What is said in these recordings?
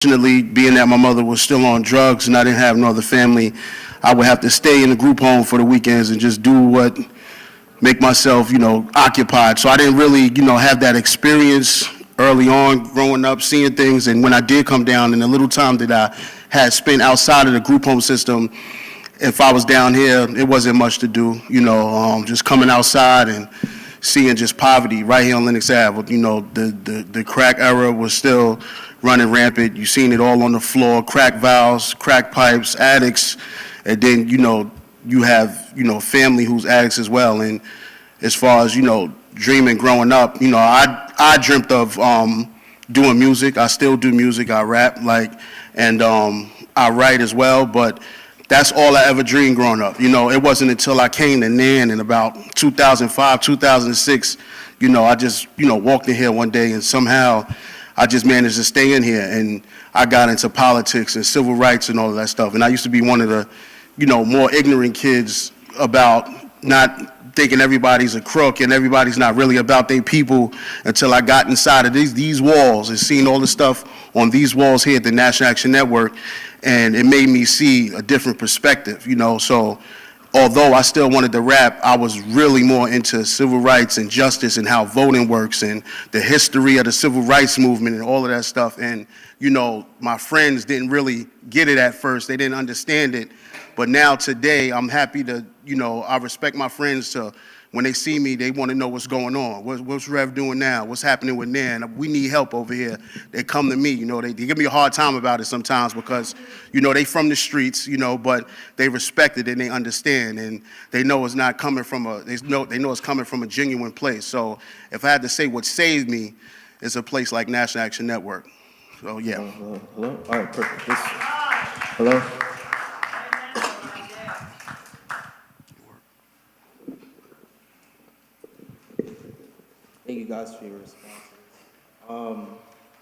Unfortunately, being that my mother was still on drugs and I didn't have no other family, I would have to stay in the group home for the weekends and just do what make myself, occupied. So I didn't really, have that experience early on growing up, seeing things. And when I did come down, in the little time that I had spent outside of the group home system, if I was down here, it wasn't much to do. Just coming outside and seeing just poverty right here on Lenox Ave. The crack era was still running rampant. You seen it all on the floor, crack valves, crack pipes, addicts, and then, you have, family who's addicts as well. And as far as, dreaming growing up, I dreamt of doing music. I still do music. I rap, and I write as well, but that's all I ever dreamed growing up. It wasn't until I came to NAN in about 2005, 2006, I just, walked in here one day and somehow I just managed to stay in here, and I got into politics and civil rights and all of that stuff. And I used to be one of the, more ignorant kids about not thinking everybody's a crook and everybody's not really about their people until I got inside of these walls and seen all the stuff on these walls here at the National Action Network, and it made me see a different perspective, So although I still wanted to rap, I was really more into civil rights and justice and how voting works and the history of the civil rights movement and all of that stuff. And, my friends didn't really get it at first. They didn't understand it. But now today, I'm happy to, I respect my friends to, when they see me, they want to know what's going on. What's Rev doing now? What's happening with Nan? We need help over here. They come to me, they give me a hard time about it sometimes because, they from the streets, but they respect it and they understand and they know it's not coming from they know it's coming from a genuine place. So if I had to say what saved me, it's a place like National Action Network. So yeah. Hello? All right, perfect. Hello? Thank you guys for your responses.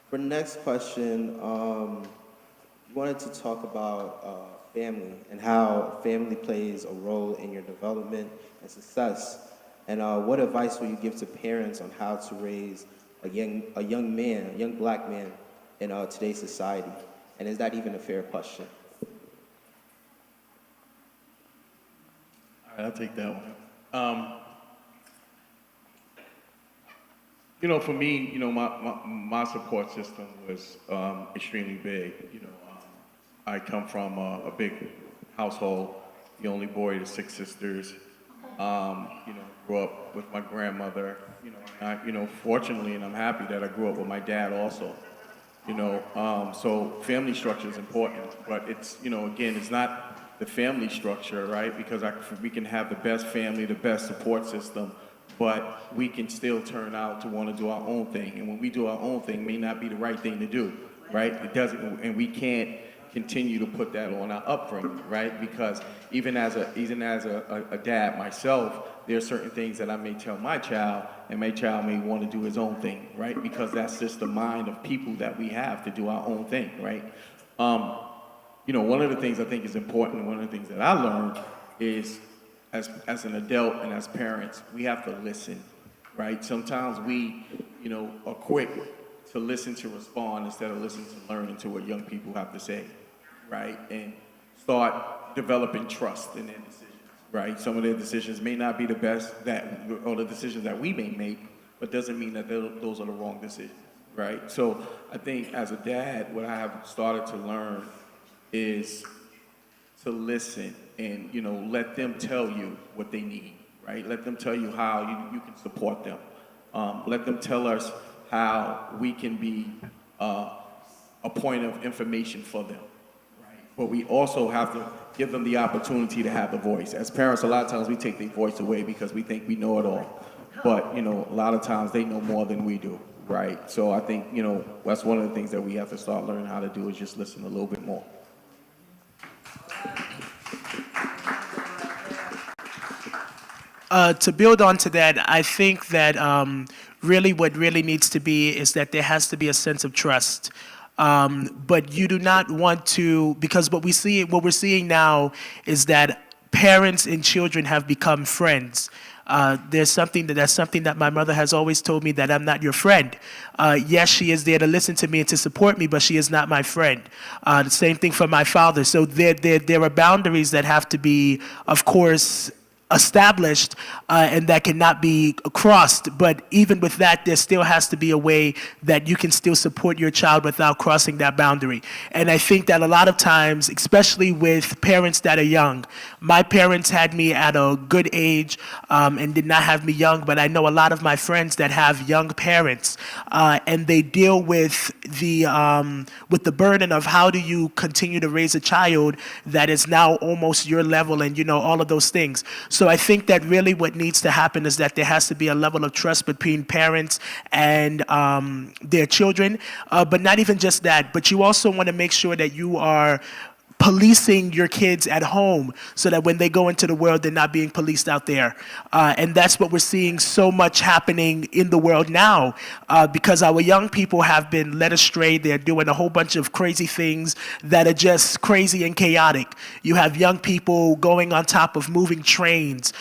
For the next question, we wanted to talk about family and how family plays a role in your development and success. And what advice will you give to parents on how to raise a young black man in today's society? And is that even a fair question? All right, I'll take that one. For me, my support system was extremely big. I come from a big household, the only boy to 6 sisters. Grew up with my grandmother. Fortunately, and I'm happy that I grew up with my dad also. So family structure is important, but it's, again, it's not the family structure, right? Because we can have the best family, the best support system, but we can still turn out to want to do our own thing. And when we do our own thing, it may not be the right thing to do, right? It doesn't, and we can't continue to put that on our upbringing, right? Because even as a dad myself, there are certain things that I may tell my child, and my child may want to do his own thing, right? Because that's just the mind of people that we have to do our own thing, right? One of the things I think is important, one of the things that I learned is, as an adult and as parents, we have to listen, right? Sometimes we, are quick to listen to respond instead of listening to learn into what young people have to say, right? And start developing trust in their decisions, right? Some of their decisions may not be the best or the decisions that we may make, but doesn't mean that those are the wrong decisions, right? So I think as a dad, what I have started to learn is to listen and, let them tell you what they need, right? Let them tell you how you can support them. Let them tell us how we can be a point of information for them, right? But we also have to give them the opportunity to have a voice. As parents, a lot of times we take their voice away because we think we know it all. But, a lot of times they know more than we do, right? So I think, that's one of the things that we have to start learning how to do is just listen a little bit more. To build on to that, I think that really what really needs to be is that there has to be a sense of trust. But you do not want to, because what we're seeing now is that parents and children have become friends. That's something that my mother has always told me, that I'm not your friend. Yes, she is there to listen to me and to support me, but she is not my friend. The same thing for my father. So there are boundaries that have to be, of course, established, and that cannot be crossed. But even with that, there still has to be a way that you can still support your child without crossing that boundary. And I think that a lot of times, especially with parents that are young, my parents had me at a good age, and did not have me young, but I know a lot of my friends that have young parents, and they deal with the burden of how do you continue to raise a child that is now almost your level, and all of those things. So I think that really what needs to happen is that there has to be a level of trust between parents and their children, but not even just that, but you also want to make sure that you are policing your kids at home so that when they go into the world, they're not being policed out there. And that's what we're seeing so much happening in the world now, because our young people have been led astray. They're doing a whole bunch of crazy things that are just crazy and chaotic. You have young people going on top of moving trains,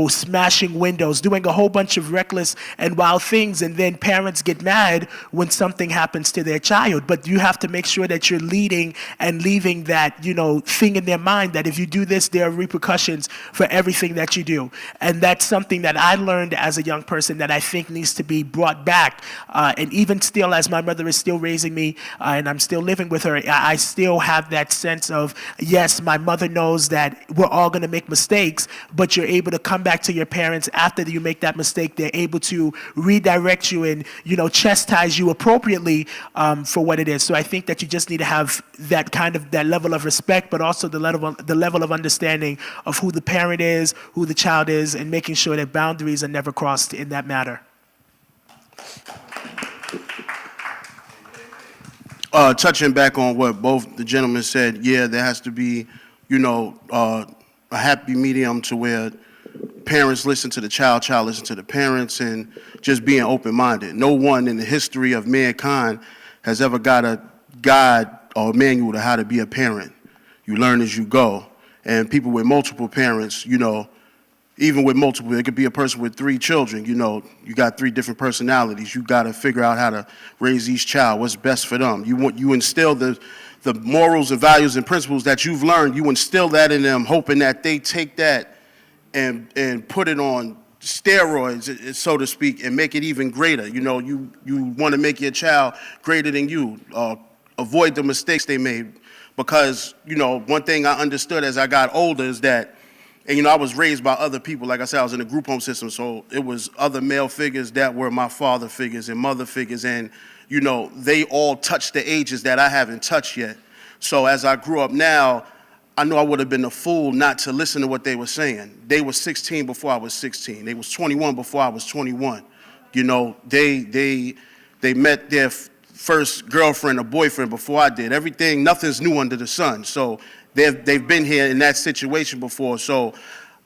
smashing windows, doing a whole bunch of reckless and wild things, and then parents get mad when something happens to their child. But you have to make sure that you're leading and leaving that thing in their mind that if you do this, there are repercussions for everything that you do. And that's something that I learned as a young person that I think needs to be brought back. And even still, as my mother is still raising me, and I'm still living with her, I still have that sense of, yes, my mother knows that we're all going to make mistakes, but you're able to come back to your parents after you make that mistake. They're able to redirect you and, chastise you appropriately for what it is. So I think that you just need to have that level of respect, but also the level of understanding of who the parent is, who the child is, and making sure that boundaries are never crossed in that matter. Touching back on what both the gentlemen said, yeah, there has to be, a happy medium to where parents listen to the child listen to the parents, and just being open-minded. No one in the history of mankind has ever got a guide or manual to how to be a parent. You learn as you go. And people with multiple parents, even with multiple, it could be a person with 3 children, you got 3 different personalities. You got to figure out how to raise each child, what's best for them. You instill the morals and values and principles that you've learned, you instill that in them, hoping that they take that and put it on steroids, so to speak, and make it even greater. You want to make your child greater than you, avoid the mistakes they made. Because, one thing I understood as I got older is that, and, I was raised by other people. Like I said, I was in a group home system, so it was other male figures that were my father figures and mother figures, and, they all touched the ages that I haven't touched yet. So as I grew up now, I know I would have been a fool not to listen to what they were saying. They were 16 before I was 16. They was 21 before I was 21. They met their first girlfriend or boyfriend before I did. Nothing's new under the sun. So they've been here in that situation before. So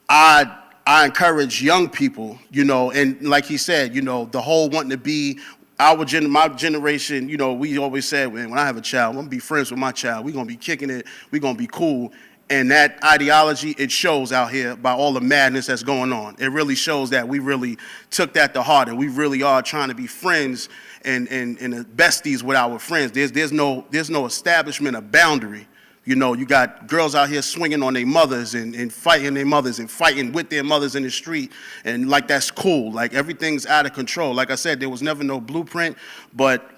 I encourage young people, and like he said, the whole wanting to be my generation, we always said, when I have a child, I'm going to be friends with my child. We're going to be kicking it. We're going to be cool. And that ideology, it shows out here by all the madness that's going on. It really shows that we really took that to heart, and we really are trying to be friends and besties with our friends. There's no establishment of boundary. You got girls out here swinging on their mothers and fighting their mothers and fighting with their mothers in the street, and like that's cool. Like everything's out of control. Like I said, there was never no blueprint, but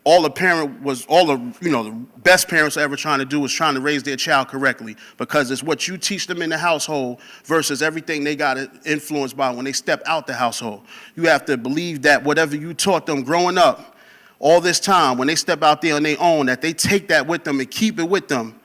the best parents are ever trying to do is trying to raise their child correctly, because it's what you teach them in the household versus everything they got influenced by when they step out the household. You have to believe that whatever you taught them growing up all this time, when they step out there on their own, that they take that with them and keep it with them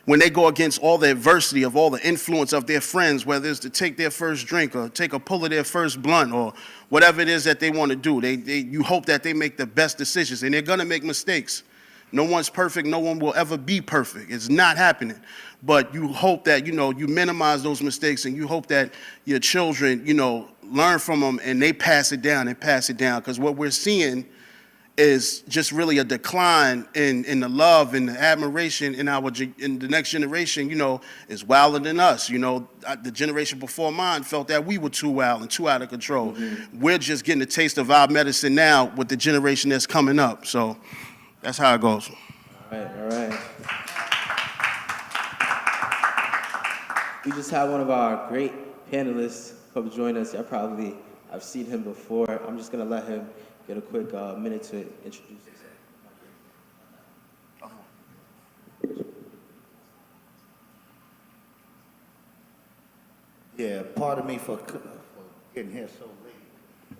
when they go against all the adversity of all the influence of their friends, whether it's to take their first drink or take a pull of their first blunt or whatever it is that they want to do. You hope that they make the best decisions, and they're going to make mistakes. No one's perfect. No one will ever be perfect. It's not happening. But you hope that, you minimize those mistakes, and you hope that your children, learn from them and they pass it down. Because what we're seeing is just really a decline in the love and the admiration in the next generation, is wilder than us. The generation before mine felt that we were too wild and too out of control. We're just getting a taste of our medicine now with the generation that's coming up. So that's how it goes. All right. We just had one of our great panelists come join us. I've seen him before. I'm just going to let him get a quick minute to introduce himself. Yeah, pardon me for getting here so late.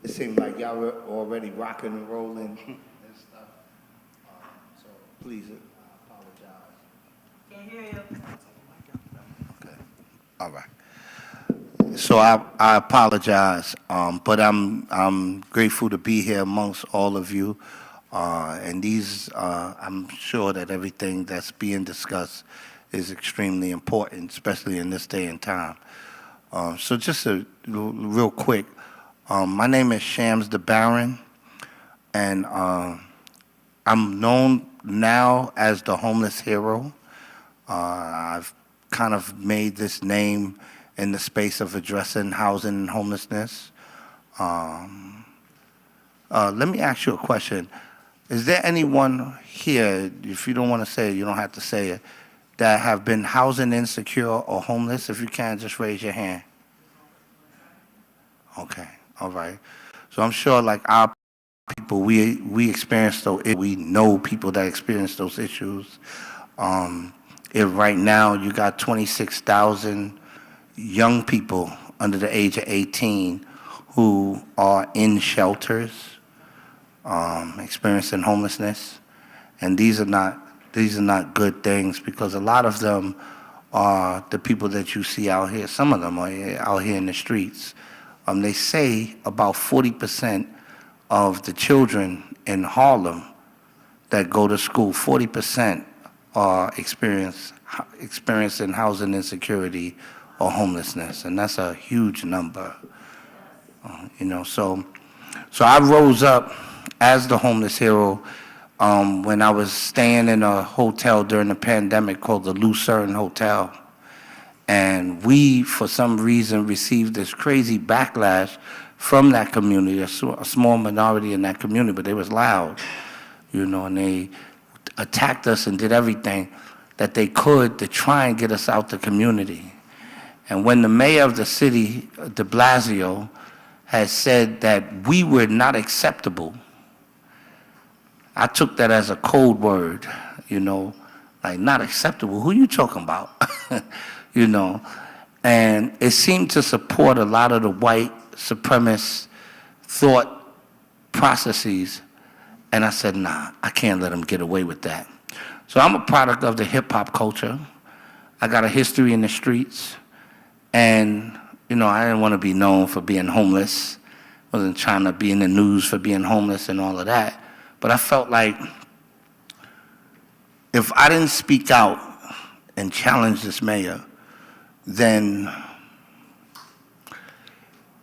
It seemed like y'all were already rocking and rolling and stuff. So please, I apologize. Can't hear you. Okay. All right. So I apologize, but I'm grateful to be here amongst all of you. And I'm sure that everything that's being discussed is extremely important, especially in this day and time. So just real quick, my name is Shams the Baron, and I'm known now as the homeless hero. I've kind of made this name in the space of addressing housing and homelessness. Let me ask you a question. Is there anyone here, if you don't want to say it, you don't have to say it, that have been housing insecure or homeless? If you can, just raise your hand. Okay, all right. So I'm sure like our people, we experience those, we know people that experience those issues. If right now you got 26,000 young people under the age of 18 who are in shelters, experiencing homelessness, and these are not good things, because a lot of them are the people that you see out here. Some of them are out here in the streets. They say about 40% of the children in Harlem that go to school, 40% are experiencing housing insecurity or homelessness, and that's a huge number. So I rose up as the homeless hero when I was staying in a hotel during the pandemic called the Lucerne Hotel. And we, for some reason, received this crazy backlash from that community, a small minority in that community, but they was loud, and they attacked us and did everything that they could to try and get us out the community. And when the mayor of the city, de Blasio, has said that we were not acceptable, I took that as a code word, like not acceptable. Who you talking about? And it seemed to support a lot of the white supremacist thought processes. And I said, nah, I can't let them get away with that. So I'm a product of the hip hop culture. I got a history in the streets. And, I didn't want to be known for being homeless. Wasn't trying to be in the news for being homeless and all of that. But I felt like if I didn't speak out and challenge this mayor, then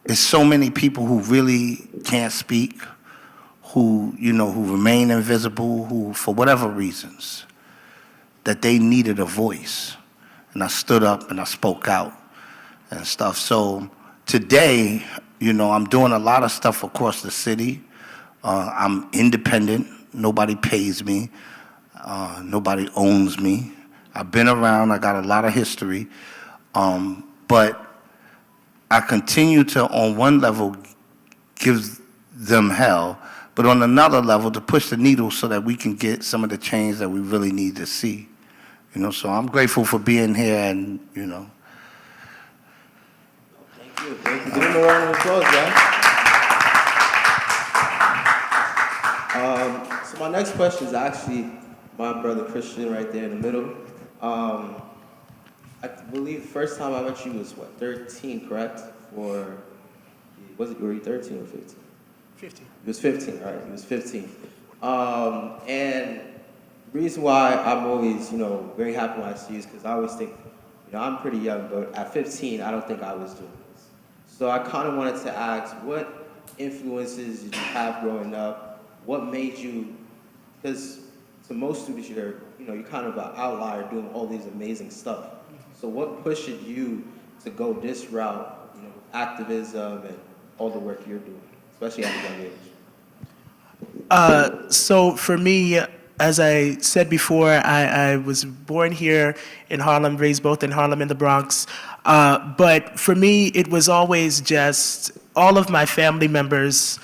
there's so many people who really can't speak, who remain invisible, who, for whatever reasons, that they needed a voice. And I stood up and I spoke out and stuff. So today, I'm doing a lot of stuff across the city. I'm independent. Nobody pays me. Nobody owns me. I've been around. I got a lot of history. But I continue to, on one level, give them hell, but on another level, to push the needle so that we can get some of the change that we really need to see. So I'm grateful for being here, and, Thank you. Give him a round of applause, guys. So my next question is actually my brother Christian right there in the middle. I believe the first time I met you was, 13, correct? Were you 13 or 15? 15. He was 15, all right, he was 15. And the reason why I'm always, very happy when I see you is because I always think, I'm pretty young, but at 15, I don't think I was doing this. So I kind of wanted to ask, what influences did you have growing up? what made you, because to most students, you're kind of an outlier doing all these amazing stuff. So what pushed you to go this route, with activism and all the work you're doing, especially at a young age? So for me, as I said before, I was born here in Harlem, raised both in Harlem and the Bronx. But for me, it was always just all of my family members,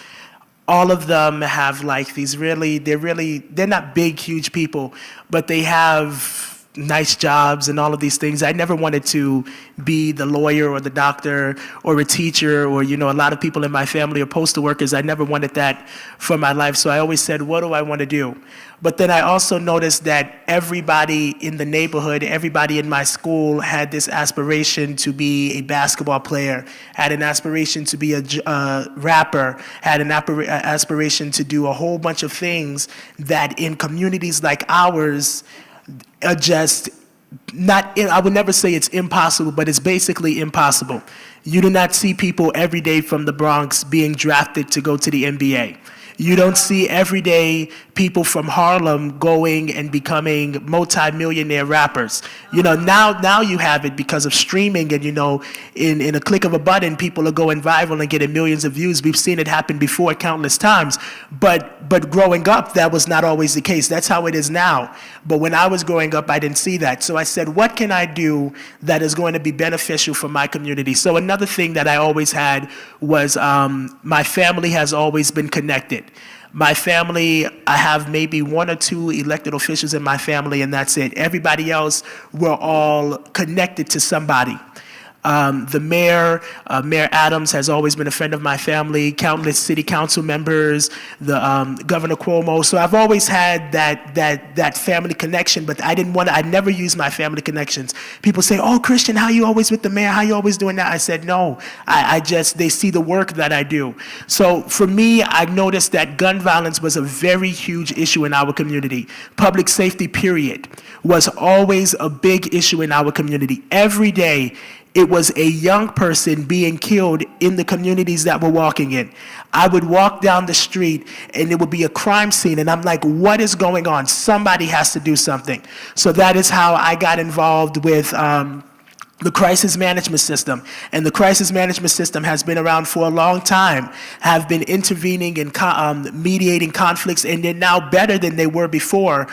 all of them have like these they're not big, huge people, but they have nice jobs and all of these things. I never wanted to be the lawyer or the doctor or a teacher or, a lot of people in my family are postal workers. I never wanted that for my life. So I always said, what do I want to do? But then I also noticed that everybody in the neighborhood, everybody in my school had this aspiration to be a basketball player, had an aspiration to be a rapper, had an aspiration to do a whole bunch of things that in communities like ours are just not, I would never say it's impossible, but it's basically impossible. You do not see people every day from the Bronx being drafted to go to the NBA. You don't see everyday people from Harlem going and becoming multi-millionaire rappers. Now you have it because of streaming and, in a click of a button, people are going viral and getting millions of views. We've seen it happen before countless times. But growing up, that was not always the case. That's how it is now. But when I was growing up, I didn't see that. So I said, what can I do that is going to be beneficial for my community? So another thing that I always had was my family has always been connected. My family, I have maybe one or two elected officials in my family, and that's it. Everybody else, we're all connected to somebody. The mayor, Mayor Adams, has always been a friend of my family, countless city council members, the Governor Cuomo. So I've always had that family connection, but I never used my family connections. People say, oh, Christian, how you always with the mayor? How you always doing that? I said, no, they see the work that I do. So for me, I noticed that gun violence was a very huge issue in our community. Public safety, period, was always a big issue in our community. Every day, it was a young person being killed in the communities that we're walking in. I would walk down the street and it would be a crime scene and I'm like, what is going on? Somebody has to do something. So that is how I got involved with the crisis management system. And the crisis management system has been around for a long time, have been intervening and mediating conflicts, and they're now better than they were before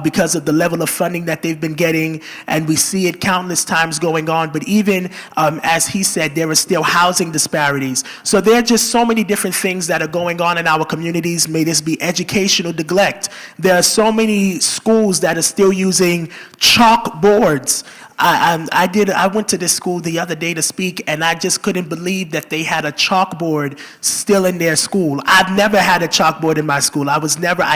because of the level of funding that they've been getting, and we see it countless times going on. But even, as he said, there are still housing disparities. So there are just so many different things that are going on in our communities. May this be educational neglect. There are so many schools that are still using chalkboards. I went to this school the other day to speak, and I just couldn't believe that they had a chalkboard still in their school. I've never had a chalkboard in my school. I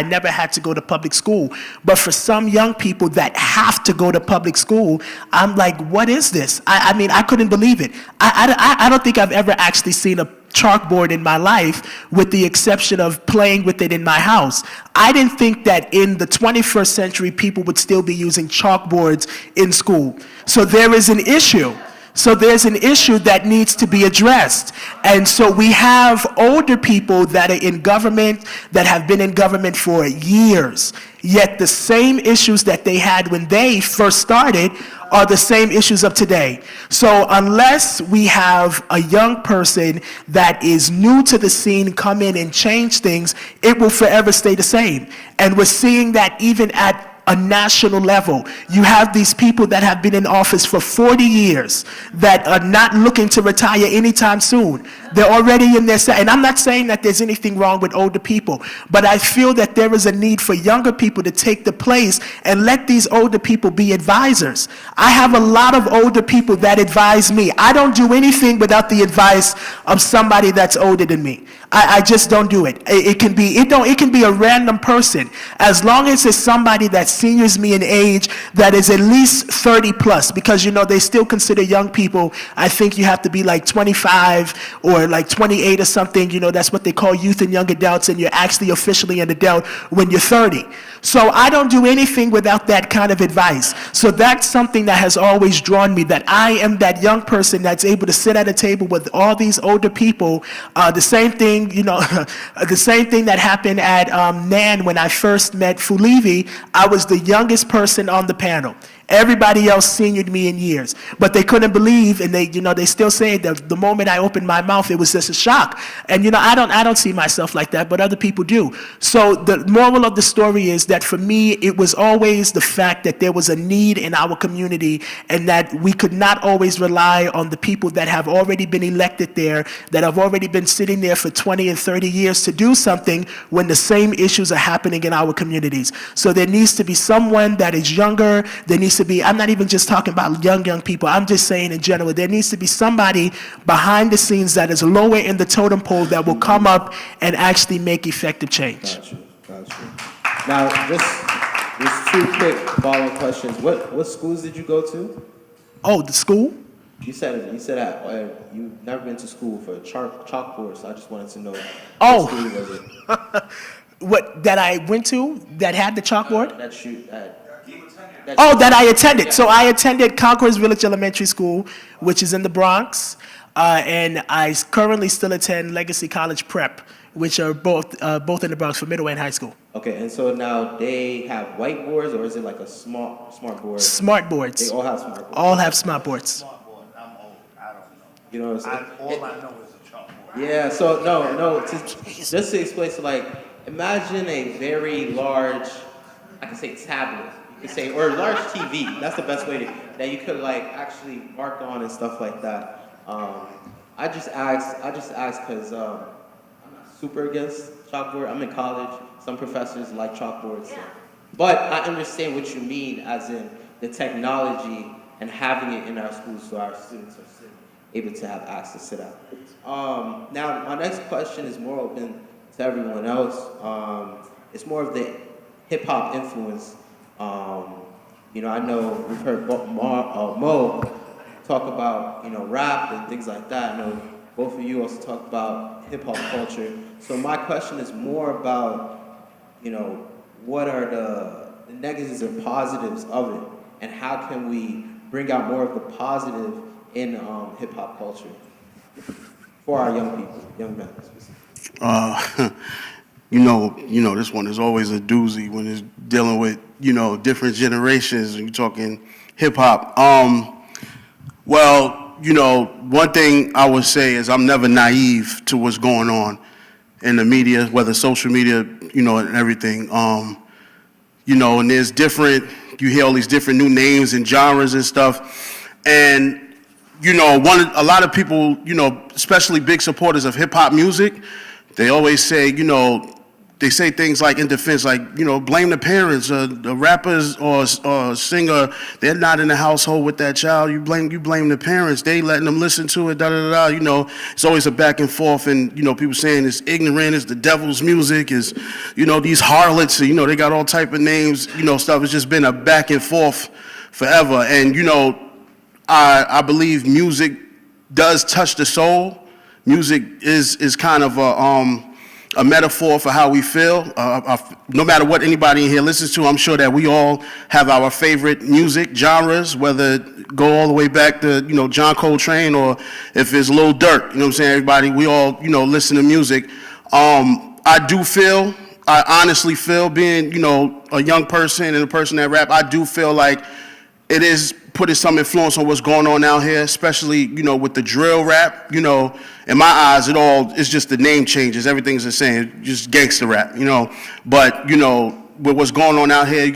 never had to go to public school. But for some young people that have to go to public school, I'm like, what is this? I couldn't believe it. I don't think I've ever actually seen a chalkboard in my life, with the exception of playing with it in my house. I didn't think that in the 21st century people would still be using chalkboards in school. So there is an issue. So there's an issue that needs to be addressed. And so we have older people that are in government, that have been in government for years, yet the same issues that they had when they first started are the same issues of today. So unless we have a young person that is new to the scene come in and change things, it will forever stay the same. And we're seeing that even at a national level. You have these people that have been in office for 40 years that are not looking to retire anytime soon. They're already in their and I'm not saying that there's anything wrong with older people, but I feel that there is a need for younger people to take the place and let these older people be advisors. I have a lot of older people that advise me. I don't do anything without the advice of somebody that's older than me. I just don't do it. It can be a random person, as long as it's somebody that seniors me in age, that is at least 30 plus, because they still consider young people. I think you have to be like 25 or like 28 or something. That's what they call youth and young adults, and you're actually officially an adult when you're 30. So I don't do anything without that kind of advice. So that's something that has always drawn me, that I am that young person that's able to sit at a table with all these older people. The same thing thing, the same thing that happened at NAN when I first met Fulivi. I was the youngest person on the panel. Everybody else seniored me in years, but they couldn't believe, and they still say that the moment I opened my mouth, it was just a shock. And I don't see myself like that, but other people do. So the moral of the story is that for me, it was always the fact that there was a need in our community, and that we could not always rely on the people that have already been elected there, that have already been sitting there for 20 and 30 years to do something when the same issues are happening in our communities. So there needs to be someone that is younger. There needs to be, I'm not even just talking about young people, I'm just saying in general, there needs to be somebody behind the scenes that is lower in the totem pole that will come up and actually make effective change. Got you. Now, just 2 quick follow-up questions. What schools did you go to? Oh, the school? You said you've never been to school for a chalkboard, so I just wanted to know Oh. what school was it? What, that I went to that had the chalkboard? That That I attended. So I attended Concourse Village Elementary School, which is in the Bronx, and I currently still attend Legacy College Prep, which are both in the Bronx for middle and high school. Okay, and so now they have whiteboards, or is it like a smart board? Smart boards. They all have smart boards. All have smart boards. Smartboard, I'm old, I don't know. You know what I'm saying? All I know is a chalkboard. Yeah, so no, just to explain, so like, imagine a very large, I can say tablet, you could say, or a large TV, that's the best way that you could like actually mark on and stuff like that. I just asked because I'm not super against chalkboard. I'm in college, some professors like chalkboards. So. But I understand what you mean as in the technology and having it in our schools so our students are able to have access to that. Now, my next question is more open to everyone else. It's more of the hip-hop influence. I know we've heard Mo talk about, rap and things like that. I know both of you also talk about hip-hop culture. So my question is more about, what are the negatives and positives of it, and how can we bring out more of the positive in hip-hop culture for our young people, young men specifically? This one is always a doozy when it's dealing with, different generations and you're talking hip hop. One thing I would say is I'm never naive to what's going on in the media, whether social media, and everything. And there's you hear all these different new names and genres and stuff. And, a lot of people, especially big supporters of hip hop music, they always say, they say things like in defense, like, blame the parents, the rappers or singer, they're not in the household with that child. You blame the parents. They letting them listen to it, It's always a back and forth, and, people saying it's ignorant, it's the devil's music, is, these harlots, they got all type of names, stuff. It's just been a back and forth forever. And, I believe music does touch the soul. Music is kind of a metaphor for how we feel. No matter what anybody in here listens to, I'm sure that we all have our favorite music genres, whether it go all the way back to, John Coltrane, or if it's Lil Durk, everybody, we all, listen to music. I honestly feel being, a young person and a person that rap, I do feel like it is putting some influence on what's going on out here, especially, with the drill rap, in my eyes, it's just the name changes. Everything's the same, just gangster rap, But, with what's going on out here,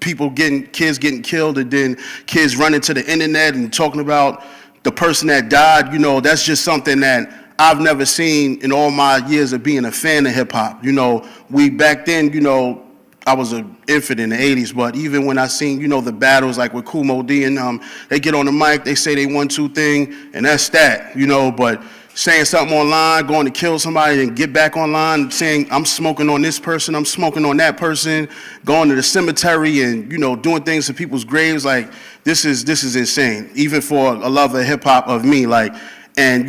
kids getting killed, and then kids running to the internet and talking about the person that died, that's just something that I've never seen in all my years of being a fan of hip hop. We back then, I was an infant in the 80s, but even when I seen, the battles like with Kumo D and they get on the mic, they say they 1-2 thing, and that's that, but saying something online, going to kill somebody and get back online, saying I'm smoking on this person, I'm smoking on that person, going to the cemetery and, doing things to people's graves, like this is insane, even for a lover of hip hop of me, and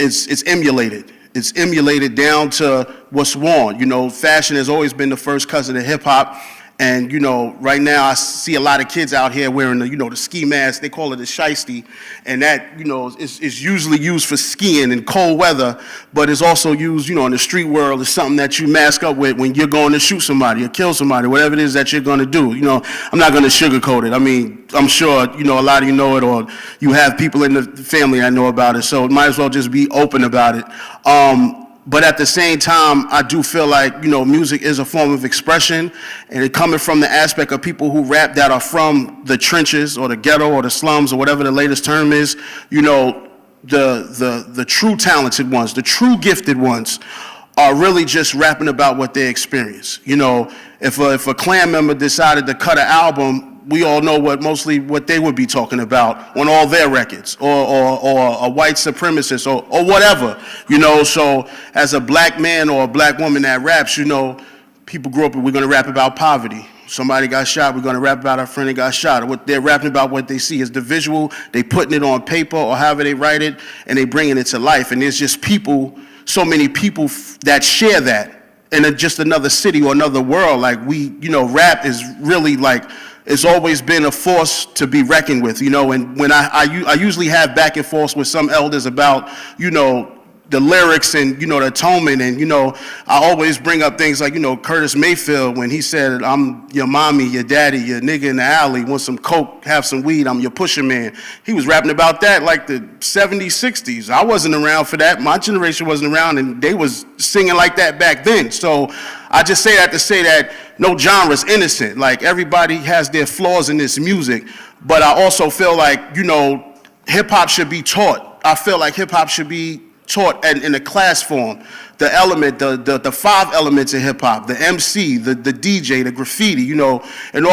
it's emulated. It's emulated down to what's worn. Fashion has always been the first cousin of hip hop, And, right now I see a lot of kids out here wearing the ski mask. They call it a shiesty. And that, is usually used for skiing in cold weather, but it's also used, in the street world as something that you mask up with when you're going to shoot somebody or kill somebody, whatever it is that you're going to do. I'm not going to sugarcoat it. I mean, I'm sure, a lot of you know it, or you have people in the family that know about it. So it might as well just be open about it. But at the same time, I do feel like, music is a form of expression, and it coming from the aspect of people who rap that are from the trenches or the ghetto or the slums or whatever the latest term is, the true talented ones, the true gifted ones are really just rapping about what they experience. If a Klan member decided to cut an album, we all know mostly what they would be talking about on all their records, or a white supremacist, or whatever, So as a black man or a black woman that raps, people grew up and we're going to rap about poverty. Somebody got shot, we're going to rap about our friend that got shot. Or what they're rapping about, what they see is the visual, they putting it on paper or however they write it, and they bringing it to life. And there's just so many people that share that in just another city or another world. Like rap is really it's always been a force to be reckoned with, and when I usually have back and forth with some elders about, the lyrics and, the atonement, and, I always bring up things like, Curtis Mayfield, when he said, I'm your mommy, your daddy, your nigga in the alley, want some coke, have some weed, I'm your pusher man. He was rapping about that like the 70s, 60s. I wasn't around for that. My generation wasn't around, and they was singing like that back then. So I just say that to say that no genre is innocent. Like, everybody has their flaws in this music, but I also feel like, hip-hop should be taught. I feel like hip-hop should be taught in a class form. The element, the 5 elements of hip-hop, the MC, the DJ, the graffiti, and all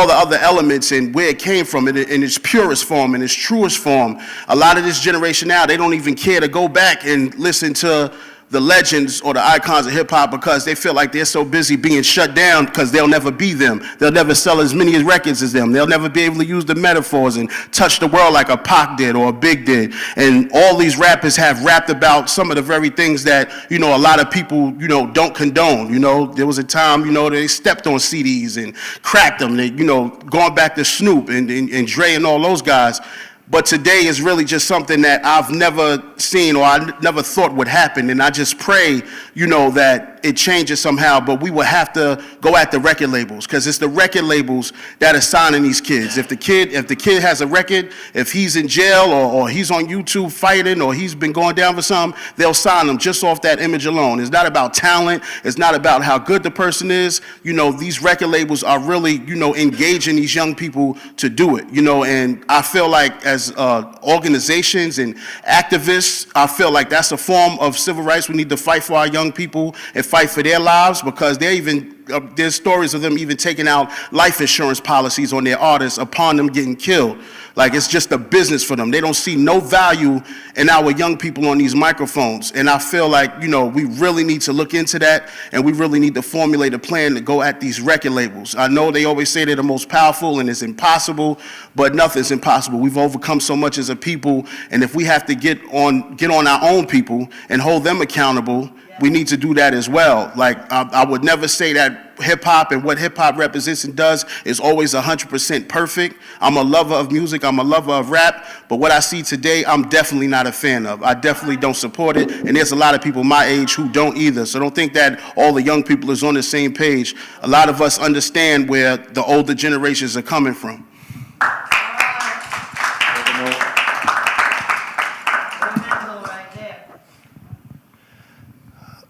the other elements, and where it came from in its purest form, in its truest form. A lot of this generation now, they don't even care to go back and listen to the legends or the icons of hip-hop because they feel like they're so busy being shut down because they'll never be them. They'll never sell as many records as them. They'll never be able to use the metaphors and touch the world like a Pac did or a Big did. And all these rappers have rapped about some of the very things that, a lot of people, don't condone. There was a time, they stepped on CDs and cracked them. They, going back to Snoop and Dre and all those guys. But today is really just something that I've never seen or I never thought would happen. And I just pray, that it changes somehow. But we will have to go at the record labels, because it's the record labels that are signing these kids. If the kid has a record, if he's in jail or he's on YouTube fighting or he's been going down for something, they'll sign him just off that image alone. It's not about talent. It's not about how good the person is. These record labels are really, engaging these young people to do it. And I feel like as organizations and activists, I feel like that's a form of civil rights. We need to fight for our young people and fight for their lives, because there's stories of them even taking out life insurance policies on their artists upon them getting killed. Like, it's just a business for them. They don't see no value in our young people on these microphones. And I feel like, we really need to look into that, and we really need to formulate a plan to go at these record labels. I know they always say they're the most powerful and it's impossible, but nothing's impossible. We've overcome so much as a people, and if we have to get on our own people and hold them accountable, we need to do that as well. Like, I would never say that hip-hop and what hip-hop represents and does is always 100% perfect. I'm a lover of music. I'm a lover of rap. But what I see today, I'm definitely not a fan of. I definitely don't support it. And there's a lot of people my age who don't either. So don't think that all the young people is on the same page. A lot of us understand where the older generations are coming from.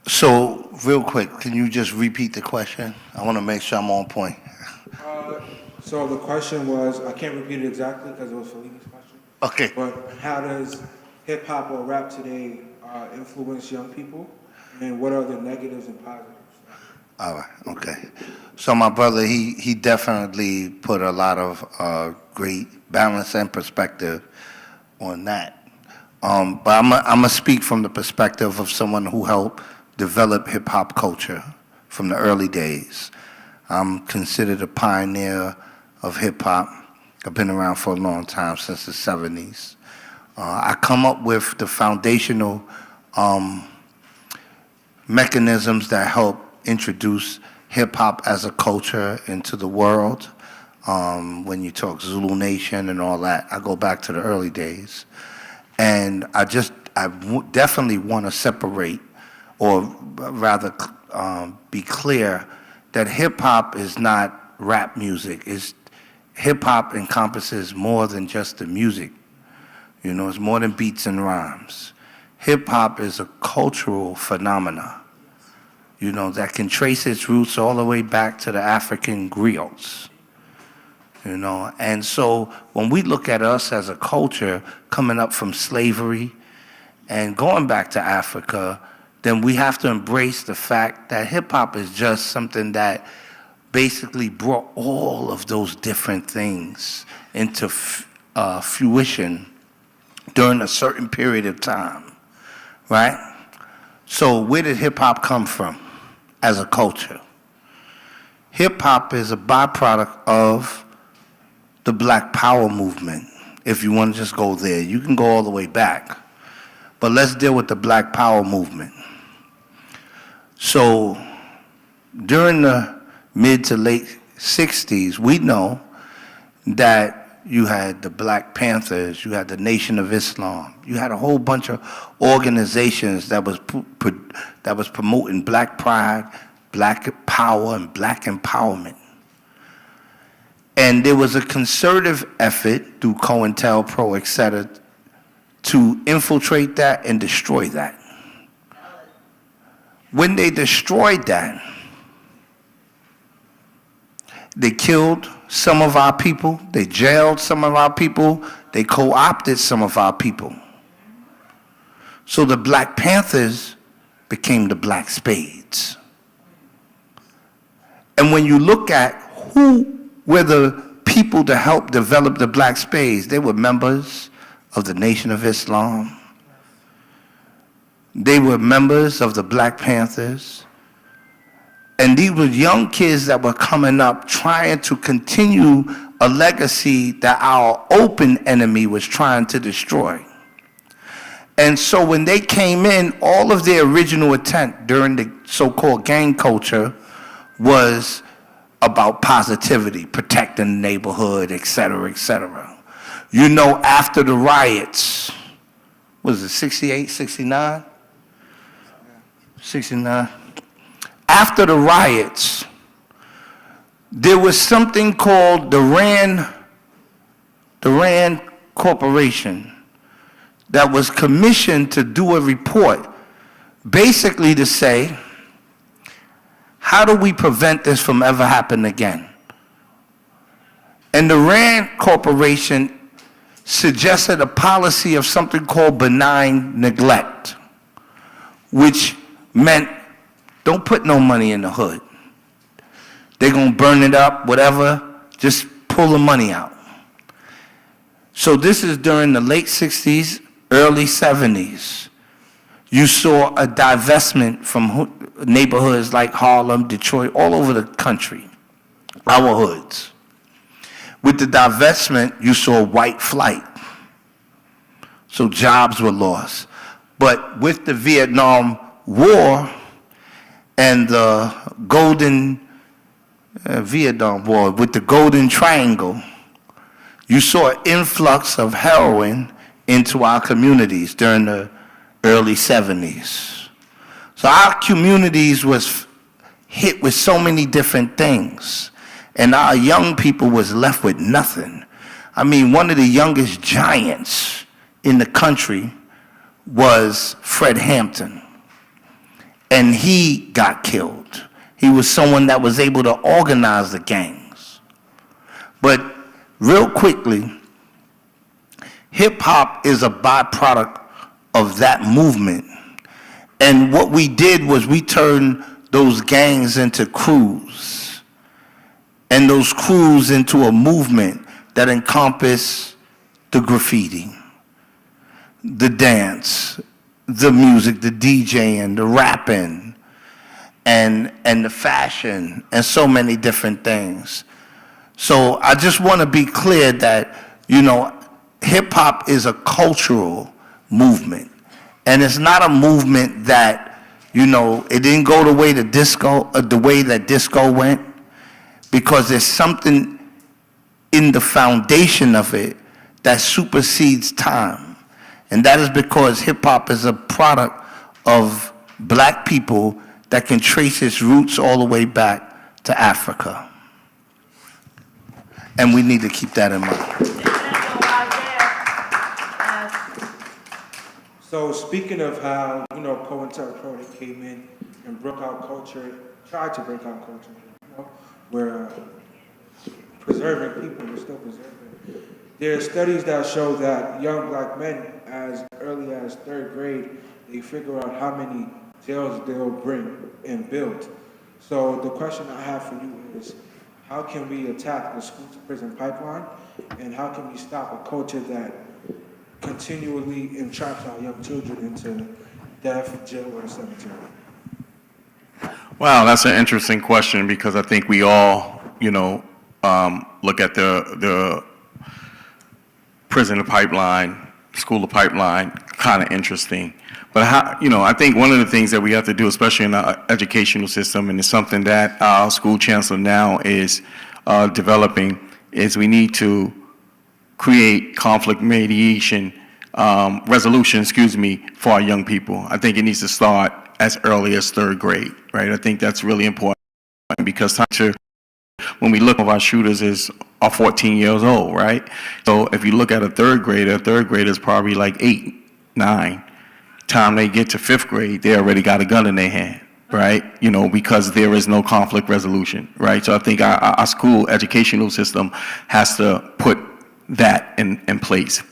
So, real quick, can you just repeat the question? I want to make sure I'm on point. So the question was, I can't repeat it exactly because it was Felici's question. Okay. But how does hip hop or rap today influence young people, and what are the negatives and positives? All right, okay. So my brother, he definitely put a lot of great balance and perspective on that. But I'm gonna speak from the perspective of someone who helped develop hip-hop culture from the early days. I'm considered a pioneer of hip-hop. I've been around for a long time, since the 70s. I come up with the foundational mechanisms that help introduce hip-hop as a culture into the world. When you talk Zulu Nation and all that, I go back to the early days. And definitely want to separate, or rather be clear, that hip-hop is not rap music. Hip-hop encompasses more than just the music. You know, it's more than beats and rhymes. Hip-hop is a cultural phenomena, you know, that can trace its roots all the way back to the African griots. You know, and so when we look at us as a culture coming up from slavery and going back to Africa, then we have to embrace the fact that hip-hop is just something that basically brought all of those different things into fruition during a certain period of time, right? So where did hip-hop come from as a culture? Hip-hop is a byproduct of the Black Power movement. If you want to just go there, you can go all the way back. But let's deal with the Black Power movement. So during the mid to late 60s, we know that you had the Black Panthers, you had the Nation of Islam, you had a whole bunch of organizations that was promoting Black pride, Black power, and Black empowerment. And there was a concerted effort through COINTELPRO, et cetera, to infiltrate that and destroy that. When they destroyed that, they killed some of our people, they jailed some of our people, they co-opted some of our people. So the Black Panthers became the Black Spades. And when you look at who were the people to help develop the Black Spades, they were members of the Nation of Islam. They were members of the Black Panthers. And these were young kids that were coming up trying to continue a legacy that our open enemy was trying to destroy. And so when they came in, all of their original intent during the so-called gang culture was about positivity, protecting the neighborhood, et cetera, et cetera. You know, after the riots, was it 68, 69? 69. After the riots, there was something called the Rand Corporation that was commissioned to do a report, basically to say, how do we prevent this from ever happening again? And the Rand Corporation suggested a policy of something called benign neglect, which meant don't put no money in the hood. They're going to burn it up, whatever, just pull the money out. So this is during the late 60s, early 70s. You saw a divestment from neighborhoods like Harlem, Detroit, all over the country, our hoods. With the divestment, you saw white flight. So jobs were lost. But with the Vietnam War and the Vietnam War, with the Golden Triangle, you saw an influx of heroin into our communities during the early 70s. So our communities was hit with so many different things, and our young people was left with nothing. I mean, one of the youngest giants in the country was Fred Hampton, and he got killed. He was someone that was able to organize the gangs. But real quickly, hip-hop is a byproduct of that movement. And what we did was we turned those gangs into crews, and those crews into a movement that encompassed the graffiti, the dance, the music, the DJing, the rapping, and the fashion, and so many different things. So I just want to be clear that, you know, hip-hop is a cultural movement. And it's not a movement that, You know, it didn't go the way that disco went, because there's something in the foundation of it that supersedes time. And that is because hip-hop is a product of black people that can trace its roots all the way back to Africa. And we need to keep that in mind. So speaking of how, you know, COINTELPRO came in and broke out culture, tried to break out culture, you know, we're preserving people, we're still preserving. There are studies that show that young black men, as early as 3rd grade, they figure out how many jails they'll bring and build. So the question I have for you is, how can we attack the school to prison pipeline, and how can we stop a culture that continually entraps our young children into death, jail, or cemetery? Wow, that's an interesting question, because I think we all, look at the prison pipeline, school pipeline, kind of interesting. But I think one of the things that we have to do, especially in our educational system, and it's something that our school chancellor now is developing, is we need to create conflict mediation, resolution, for our young people. I think it needs to start as early as 3rd grade, right? I think that's really important, because when we look at our shooters are 14 years old, right? So if you look at a 3rd grader is probably like 8, 9. Time they get to 5th grade, they already got a gun in their hand, right? Because there is no conflict resolution, right? So I think our school educational system has to put that in place.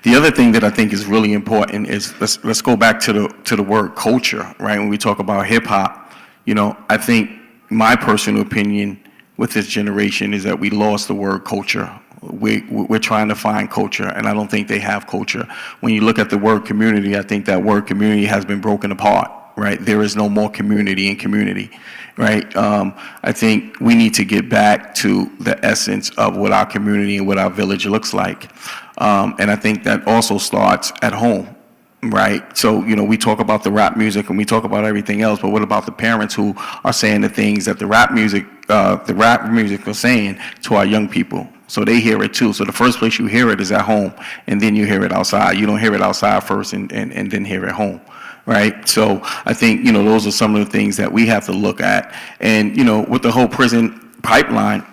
The other thing that I think is really important is, let's go back to the word culture, right? When we talk about hip hop, I think my personal opinion with this generation is that we lost the word culture. We're trying to find culture, and I don't think they have culture. When you look at the word community, I think that word community has been broken apart, right? There is no more community in community, right? I think we need to get back to the essence of what our community and what our village looks like. And I think that also starts at home, right? So, we talk about the rap music and we talk about everything else, but what about the parents who are saying the things that the rap music are saying to our young people? So they hear it too. So the first place you hear it is at home, and then you hear it outside. You don't hear it outside first and then hear it home, right? So I think, those are some of the things that we have to look at. And, with the whole prison pipeline,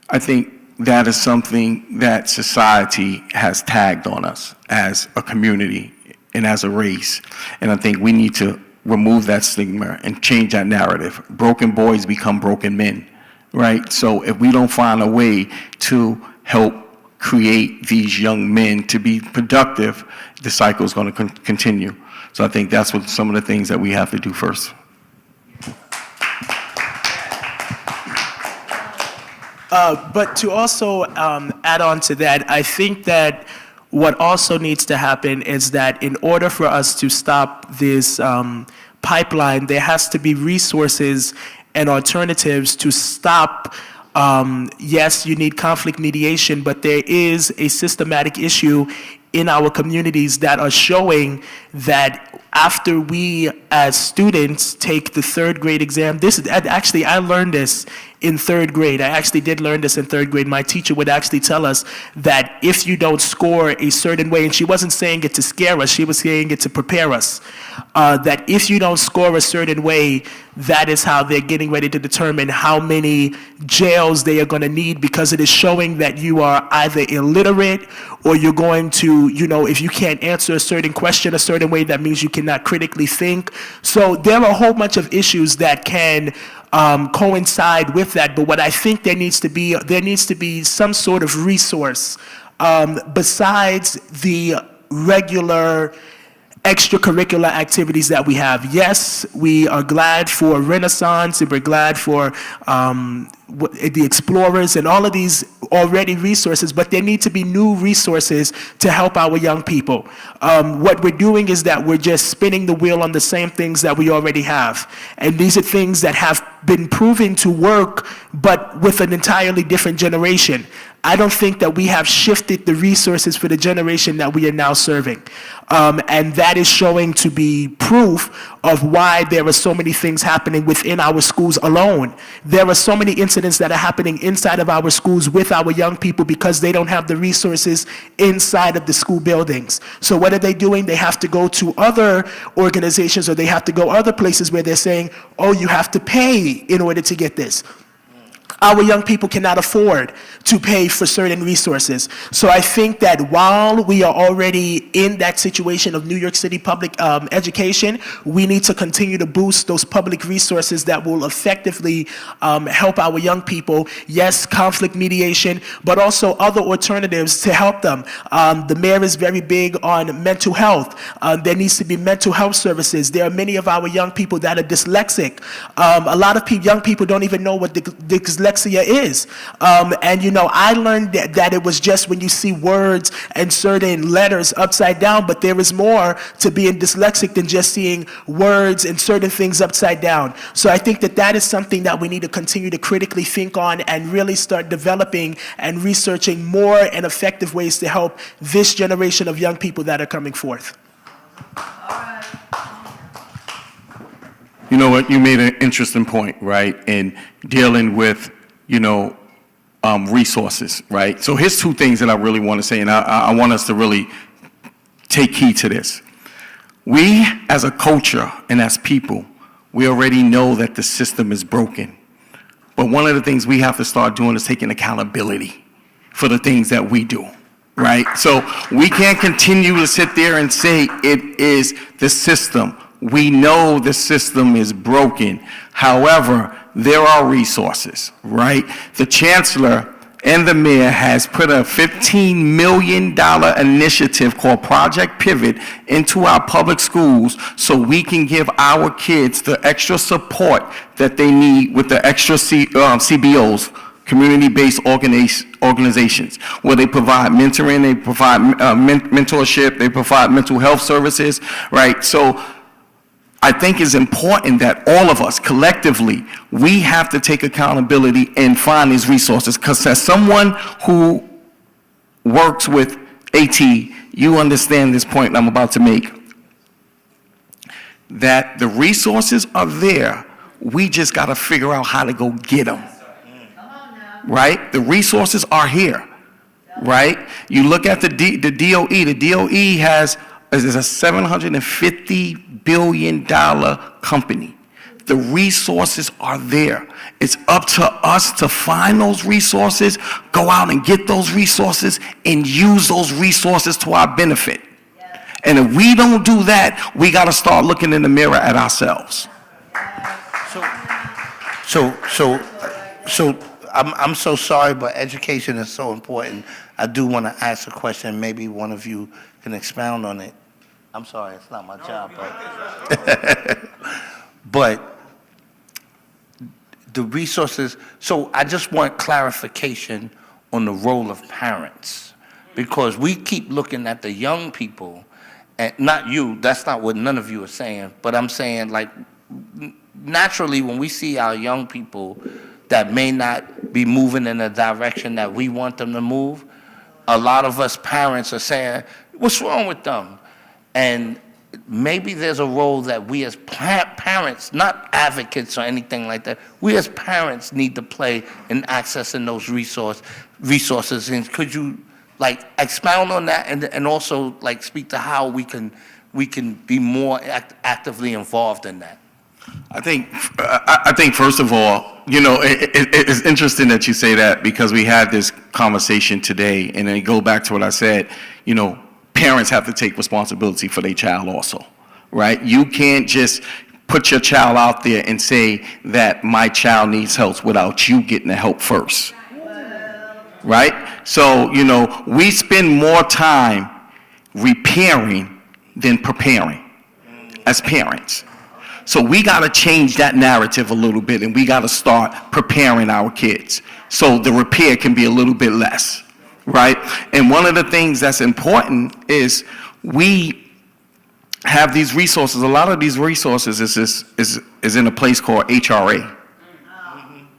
I think that is something that society has tagged on us as a community and as a race. And I think we need to remove that stigma and change that narrative. Broken boys become broken men, right? So if we don't find a way to help create these young men to be productive, the cycle is going to continue. So I think that's what some of the things that we have to do first. But to also add on to that, I think that what also needs to happen is that in order for us to stop this pipeline, there has to be resources and alternatives to stop. Yes, you need conflict mediation, but there is a systematic issue in our communities that are showing that after we as students take the 3rd grade exam, I learned this in 3rd grade. I actually did learn this in 3rd grade. My teacher would actually tell us that if you don't score a certain way, and she wasn't saying it to scare us, she was saying it to prepare us, that if you don't score a certain way, that is how they're getting ready to determine how many jails they are going to need, because it is showing that you are either illiterate or you're going to, if you can't answer a certain question a certain way, that means you cannot critically think. So there are a whole bunch of issues that can coincide with that. But what I think there needs to be some sort of resource besides the regular extracurricular activities that we have. Yes, we are glad for Renaissance, and we're glad for the Explorers and all of these already resources, but there need to be new resources to help our young people. What we're doing is that we're just spinning the wheel on the same things that we already have. And these are things that have been proven to work, but with an entirely different generation. I don't think that we have shifted the resources for the generation that we are now serving. And that is showing to be proof of why there are so many things happening within our schools alone. There are so many incidents that are happening inside of our schools with our young people because they don't have the resources inside of the school buildings. So what are they doing? They have to go to other organizations, or they have to go other places where they're saying, oh, you have to pay in order to get this. Our young people cannot afford to pay for certain resources. So I think that while we are already in that situation of New York City public education, we need to continue to boost those public resources that will effectively help our young people. Yes, conflict mediation, but also other alternatives to help them. The mayor is very big on mental health. There needs to be mental health services. There are many of our young people that are dyslexic. A lot of young people don't even know what dyslexia is. And you know, I learned that it was just when you see words and certain letters upside down, but there is more to being dyslexic than just seeing words and certain things upside down. So I think that that is something that we need to continue to critically think on and really start developing and researching more and effective ways to help this generation of young people that are coming forth. You know what, you made an interesting point, right, in dealing with, you know, resources, right? So here's two things that I really want to say, and I want us to really take heed to this. We, as a culture and as people, we already know that the system is broken. But one of the things we have to start doing is taking accountability for the things that we do, right? So we can't continue to sit there and say it is the system. We know the system is broken. However, there are resources, right? The chancellor and the mayor has put a $15 million initiative called Project Pivot into our public schools so we can give our kids the extra support that they need with the extra CBOs, community-based organizations, where they provide mentoring, they provide mentorship, they provide mental health services, right? So I think it's important that all of us collectively, we have to take accountability and find these resources, because as someone who works with AT, you understand this point that I'm about to make, that the resources are there, we just got to figure out how to go get them, right? The resources are here, right? You look at the DOE is a $750 billion company. The resources are there. It's up to us to find those resources, go out and get those resources, and use those resources to our benefit. And if we don't do that, we got to start looking in the mirror at ourselves. So I'm so sorry, but education is so important. I do want to ask a question. Maybe one of you can expound on it. I'm sorry, it's not my job, but but the resources. So I just want clarification on the role of parents, because we keep looking at the young people, and not you. That's not what none of you are saying. But I'm saying, like, naturally, when we see our young people that may not be moving in the direction that we want them to move, a lot of us parents are saying, what's wrong with them? And maybe there's a role that we as parents, not advocates or anything like that, we as parents need to play in accessing those resources. And could you, like, expound on that, and also, like, speak to how we can be more actively involved in that? I think first of all, you know, it's interesting that you say that, because we had this conversation today, and then go back to what I said, you know, parents have to take responsibility for their child also, right? You can't just put your child out there and say that my child needs help without you getting the help first, right? So, you know, we spend more time repairing than preparing as parents. So we got to change that narrative a little bit, and we got to start preparing our kids so the repair can be a little bit less, right? And one of the things that's important is we have these resources. A lot of these resources is in a place called HRA,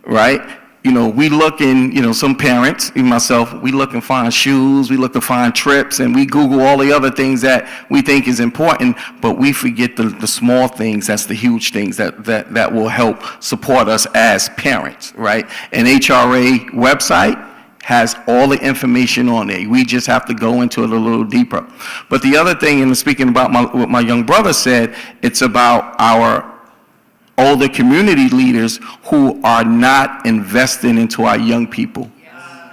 right? we look in, some parents, even myself, we look and find shoes, we look to find trips, and we Google all the other things that we think is important, but we forget the small things, that's the huge things that will help support us as parents, right? An HRA website has all the information on there. We just have to go into it a little deeper. But the other thing, and speaking about what my young brother said, it's about our older community leaders who are not investing into our young people,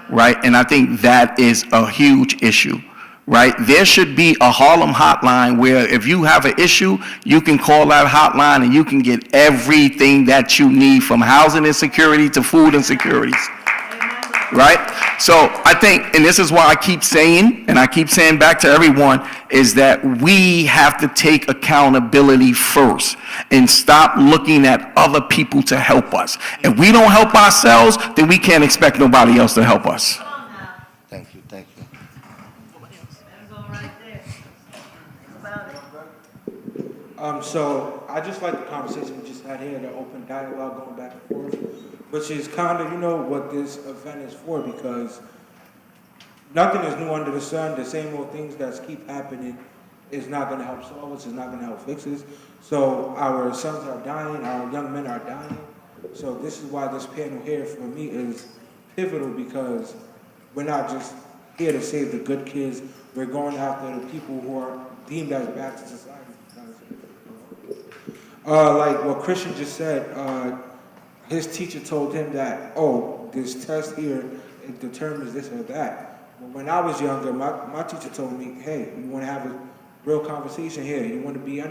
right? And I think that is a huge issue, right? There should be a Harlem hotline where if you have an issue, you can call that hotline and you can get everything that you need, from housing insecurity to food insecurities, right? So I think, and this is why I keep saying, and I keep saying back to everyone, is that we have to take accountability first and stop looking at other people to help us. If we don't help ourselves, then we can't expect nobody else to help us. Thank you, thank you. So I just like the conversation we just had here, the open dialogue going back and forth, which is kind of, what this event is for, because nothing is new under the sun. The same old things that keep happening is not going to help solve us, is not going to help fix us. So our sons are dying, our young men are dying. So this is why this panel here for me is pivotal, because we're not just here to save the good kids. We're going after the people who are deemed as bad to society. Like what Christian just said, his teacher told him that, oh, this test here, it determines this or that. But when I was younger, my teacher told me, hey, you want to have a real conversation here. You want to be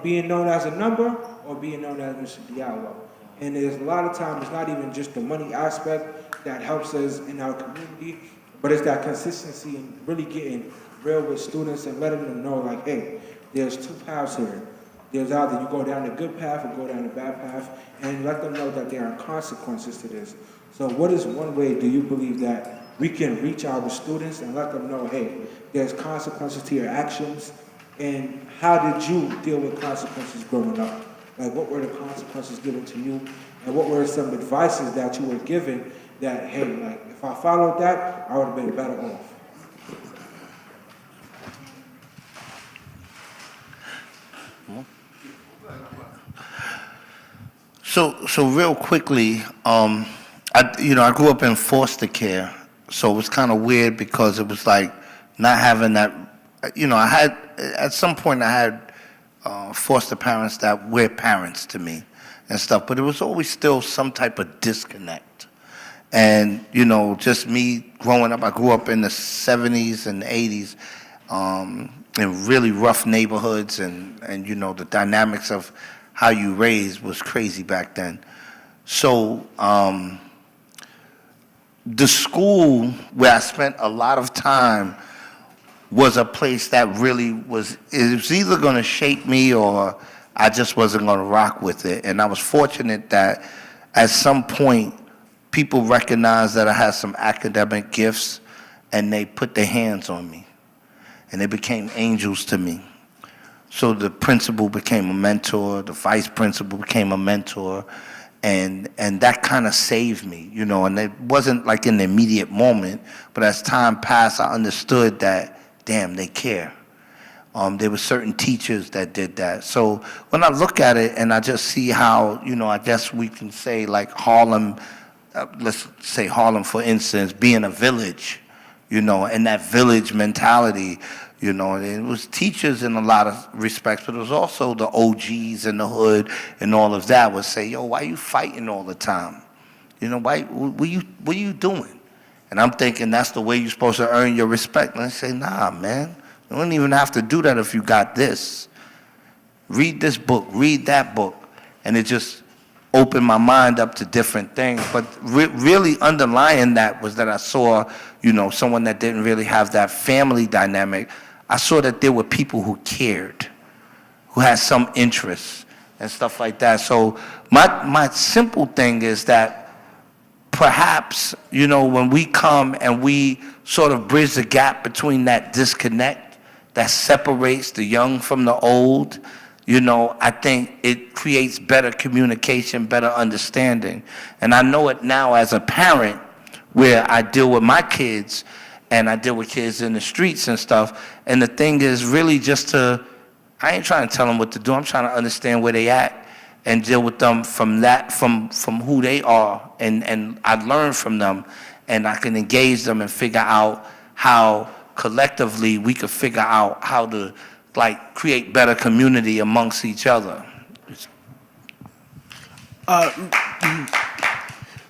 being known as a number or being known as Mr. Diallo. And there's a lot of times, it's not even just the money aspect that helps us in our community, but it's that consistency and really getting real with students and letting them know, like, hey, there's two paths here. There's either you go down the good path or go down the bad path, and let them know that there are consequences to this. So what is one way do you believe that we can reach our students and let them know, hey, there's consequences to your actions, and how did you deal with consequences growing up? Like, what were the consequences given to you, and what were some advices that you were given that, hey, like, if I followed that, I would have been better off? So real quickly, I grew up in foster care, so it was kind of weird because it was like not having that, at some point I had foster parents that were parents to me and stuff, but it was always still some type of disconnect. And, just me growing up, I grew up in the 70s and 80s, in really rough neighborhoods, and the dynamics of how you raised was crazy back then. So the school where I spent a lot of time was a place that really it was either going to shape me or I just wasn't going to rock with it. And I was fortunate that at some point people recognized that I had some academic gifts, and they put their hands on me, and they became angels to me. So the principal became a mentor, the vice principal became a mentor, and that kind of saved me, and it wasn't like in the immediate moment, but as time passed, I understood that, damn, they care. There were certain teachers that did that. So when I look at it and I just see how, I guess we can say like Harlem, let's say Harlem, for instance, being a village, and that village mentality, it was teachers in a lot of respects, but it was also the OGs in the hood and all of that would say, yo, why you fighting all the time? What are you doing? And I'm thinking that's the way you're supposed to earn your respect. And I say, nah, man, you don't even have to do that if you got this. Read this book, read that book. And it just opened my mind up to different things. But really underlying that was that I saw, someone that didn't really have that family dynamic. I saw that there were people who cared, who had some interest and stuff like that. So my simple thing is that perhaps, when we come and we sort of bridge the gap between that disconnect that separates the young from the old, I think it creates better communication, better understanding. And I know it now as a parent where I deal with my kids and I deal with kids in the streets and stuff. And the thing is really just I ain't trying to tell them what to do. I'm trying to understand where they at and deal with them from who they are. And I learn from them and I can engage them and figure out how collectively we could figure out how to create better community amongst each other.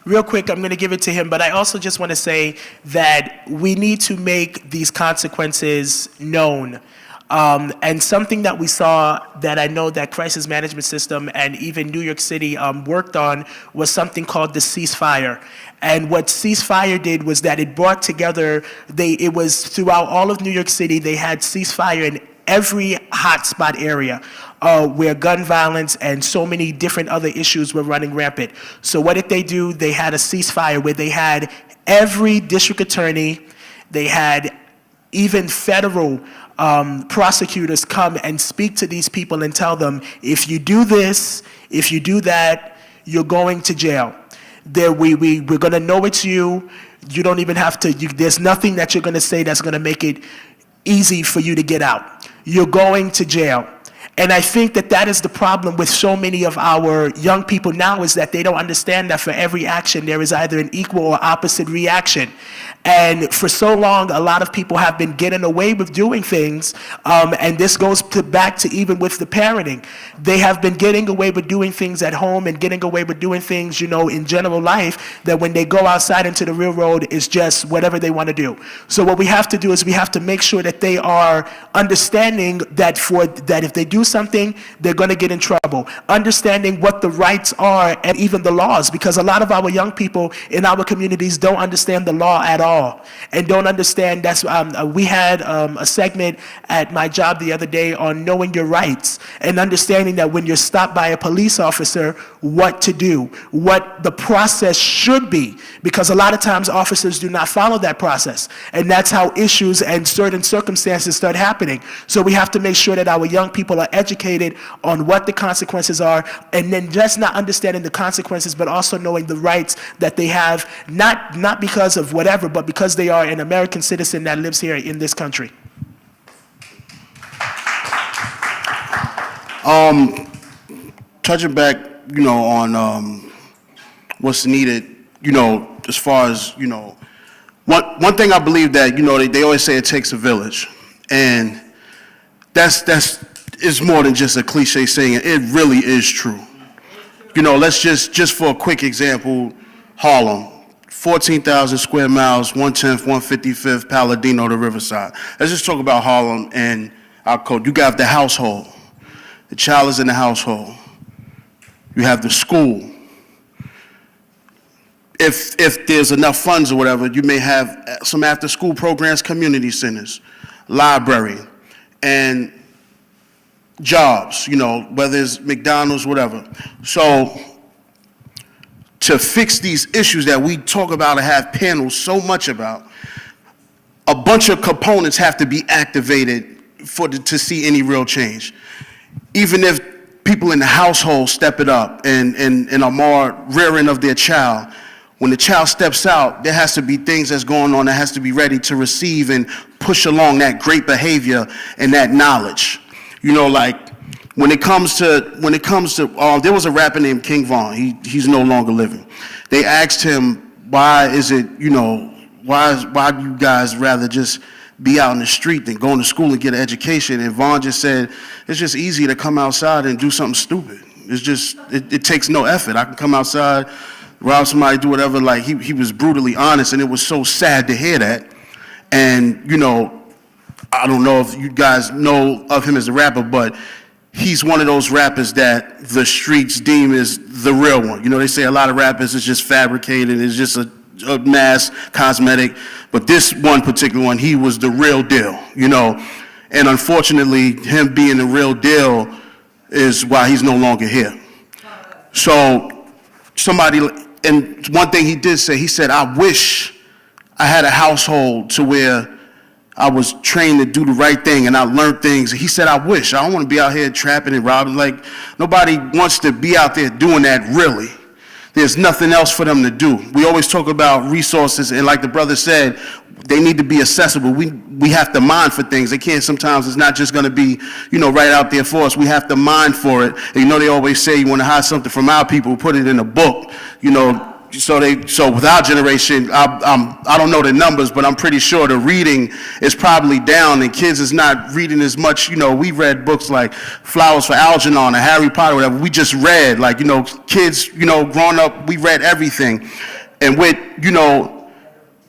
Real quick, I'm going to give it to him, but I also just want to say that we need to make these consequences known. And something that we saw that I know that crisis management system and even New York City worked on was something called the ceasefire. And what ceasefire did was that it brought together, it was throughout all of New York City, they had ceasefire in every hotspot area where gun violence and so many different other issues were running rampant. So what did they do? They had a ceasefire where they had every district attorney, they had even federal prosecutors come and speak to these people and tell them, if you do this, if you do that, you're going to jail. We're going to know it's you. You don't even have to, there's nothing that you're going to say that's going to make it easy for you to get out. You're going to jail. And I think that that is the problem with so many of our young people now, is that they don't understand that for every action there is either an equal or opposite reaction. And for so long, a lot of people have been getting away with doing things, and this goes back to even with the parenting. They have been getting away with doing things at home and getting away with doing things, in general life, that when they go outside into the real world is just whatever they want to do. So what we have to do is we have to make sure that they are understanding that if they do something, they're going to get in trouble. Understanding what the rights are and even the laws, because a lot of our young people in our communities don't understand the law at all and don't understand. We had a segment at my job the other day on knowing your rights and understanding that when you're stopped by a police officer, what to do, what the process should be, because a lot of times officers do not follow that process, and that's how issues and certain circumstances start happening. So we have to make sure that our young people are educated on what the consequences are, and then just not understanding the consequences, but also knowing the rights that they have, not because of whatever, but because they are an American citizen that lives here in this country. Touching back, on what's needed, as far as, one thing I believe that, they always say it takes a village. And that's it's more than just a cliche saying. It really is true. Let's just for a quick example, Harlem, 14,000 square miles, 1/10, 155th, Paladino to Riverside. Let's just talk about Harlem and our code. You got the household. The child is in the household. You have the school. If there's enough funds or whatever, you may have some after-school programs, community centers, library, and jobs, whether it's McDonald's, whatever. So to fix these issues that we talk about and have panels so much about, a bunch of components have to be activated to see any real change. Even if people in the household step it up and are more rearing of their child, when the child steps out, there has to be things that's going on that has to be ready to receive and push along that great behavior and that knowledge. Like when it comes to, there was a rapper named King Von. He's no longer living. They asked him, why is it, why do you guys rather just be out in the street than going to school and get an education? And Vaughn just said, it's just easy to come outside and do something stupid. It's just, it takes no effort. I can come outside, rob somebody, do whatever. Like, he was brutally honest, and it was so sad to hear that. And, I don't know if you guys know of him as a rapper, but he's one of those rappers that the streets deem as the real one. They say a lot of rappers is just fabricated, it's just a mass cosmetic, but this one particular one, he was the real deal, and unfortunately, him being the real deal is why he's no longer here. So and one thing he did say, he said, I wish I had a household to where I was trained to do the right thing, and I learned things. He said, I don't want to be out here trapping and robbing. Like, nobody wants to be out there doing that, really. There's nothing else for them to do. We always talk about resources, and like the brother said, they need to be accessible. We have to mine for things. They can't, sometimes it's not just going to be, right out there for us. We have to mine for it. And they always say you want to hide something from our people, put it in a book, So with our generation, I don't know the numbers, but I'm pretty sure the reading is probably down, and kids is not reading as much. We read books like Flowers for Algernon or Harry Potter, whatever. We just read, kids, growing up, we read everything. And with,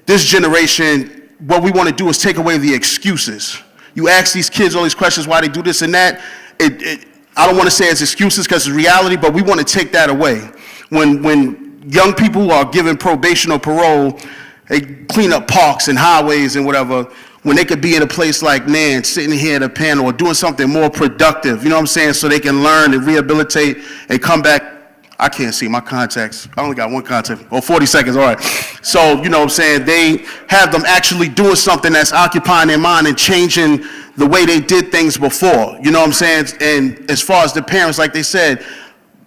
this generation, what we want to do is take away the excuses. You ask these kids all these questions, why they do this and that. I don't want to say it's excuses because it's reality, but we want to take that away. When young people who are given probation or parole, they clean up parks and highways and whatever, when they could be in a place like, sitting here at a panel or doing something more productive, so they can learn and rehabilitate and come back. I can't see my contacts. I only got one contact. 40 seconds, all right. So, they have them actually doing something that's occupying their mind and changing the way they did things before, And as far as the parents, like they said,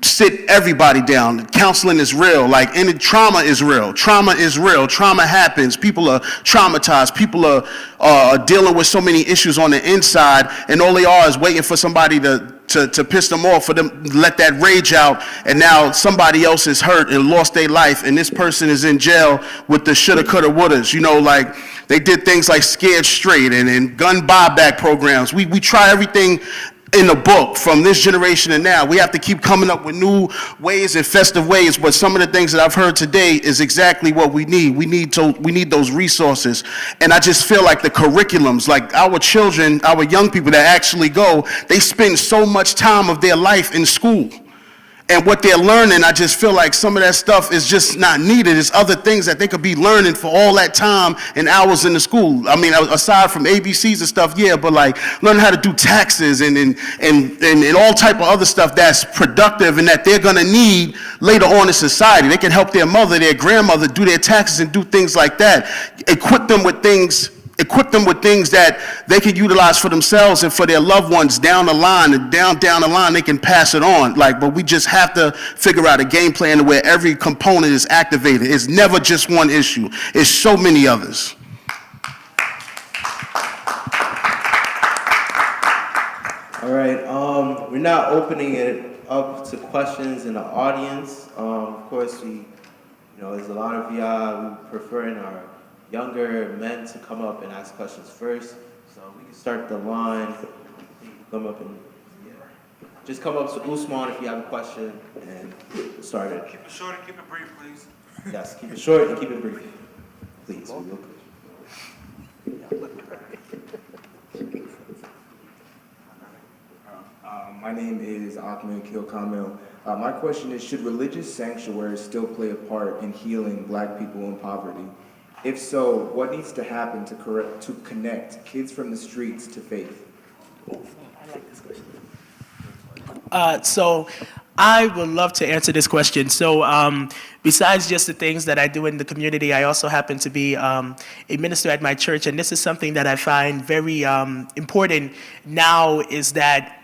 sit everybody down. Counseling is real. And trauma is real. Trauma is real. Trauma happens. People are traumatized. People are dealing with so many issues on the inside, and all they are is waiting for somebody to piss them off, for them to let that rage out, and now somebody else is hurt and lost their life, and this person is in jail with the shoulda, coulda, wouldas. They did things like Scared Straight and gun buyback programs. We try everything in the book from this generation and now. We have to keep coming up with new ways and festive ways, but some of the things that I've heard today is exactly what we need. We need those resources. And I just feel like the curriculums, like our children, our young people that actually go, they spend so much time of their life in school. And what they're learning, I just feel like some of that stuff is just not needed. There's other things that they could be learning for all that time and hours in the school. I mean, aside from ABCs and stuff, yeah, but learning how to do taxes and all type of other stuff that's productive and that they're gonna need later on in society. They can help their mother, their grandmother do their taxes and do things like that. Equip them with things that they can utilize for themselves and for their loved ones down the line, and down the line they can pass it on. But we just have to figure out a game plan where every component is activated. It's never just one issue. It's so many others. All right, we're now opening it up to questions in the audience. Of course, there's a lot of y'all we preferring our younger men to come up and ask questions first. So we can start the line. Come up and just come up to Usman if you have a question, and we'll start it. Keep it short and keep it brief, please. Yes, keep it short and keep it brief, please. My name is Ahmed Kilkamil. My question is, should religious sanctuaries still play a part in healing Black people in poverty? If so, what needs to happen to connect kids from the streets to faith? I like this question. So I would love to answer this question. So besides just the things that I do in the community, I also happen to be a minister at my church, and this is something that I find very important now, is that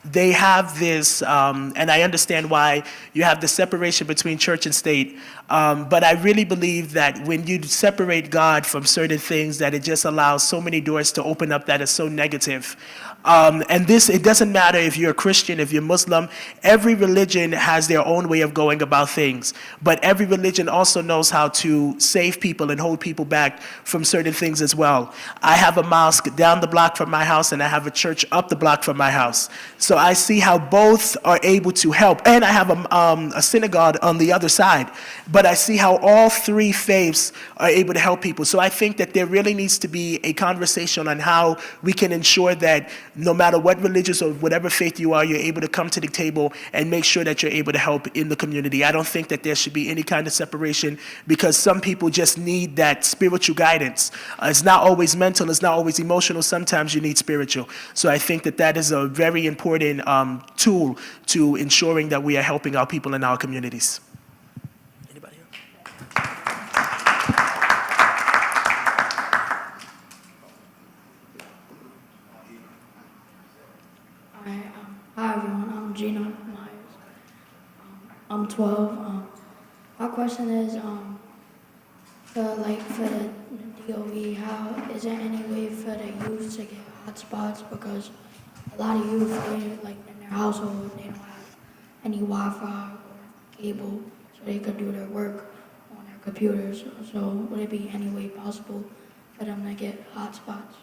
they have this, and I understand why you have the separation between church and state, but I really believe that when you separate God from certain things, that it just allows so many doors to open up that is so negative. And this, it doesn't matter if you're a Christian, if you're Muslim, every religion has their own way of going about things. But every religion also knows how to save people and hold people back from certain things as well. I have a mosque down the block from my house, and I have a church up the block from my house. So I see how both are able to help. And I have a synagogue on the other side. But I see how all three faiths are able to help people. So I think that there really needs to be a conversation on how we can ensure that no matter what religious or whatever faith you are, you're able to come to the table and make sure that you're able to help in the community. I don't think that there should be any kind of separation, because some people just need that spiritual guidance. It's not always mental, it's not always emotional. Sometimes you need spiritual. So I think that that is a very important tool to ensuring that we are helping our people in our communities. Anybody else? Hi everyone, I'm Gina Myers. I'm 12. My question is, for the DOE, how is there any way for the youth to get hotspots? Because a lot of youth, in their household, they don't have any Wi-Fi or cable, so they could do their work on their computers. So would it be any way possible for them to get hotspots?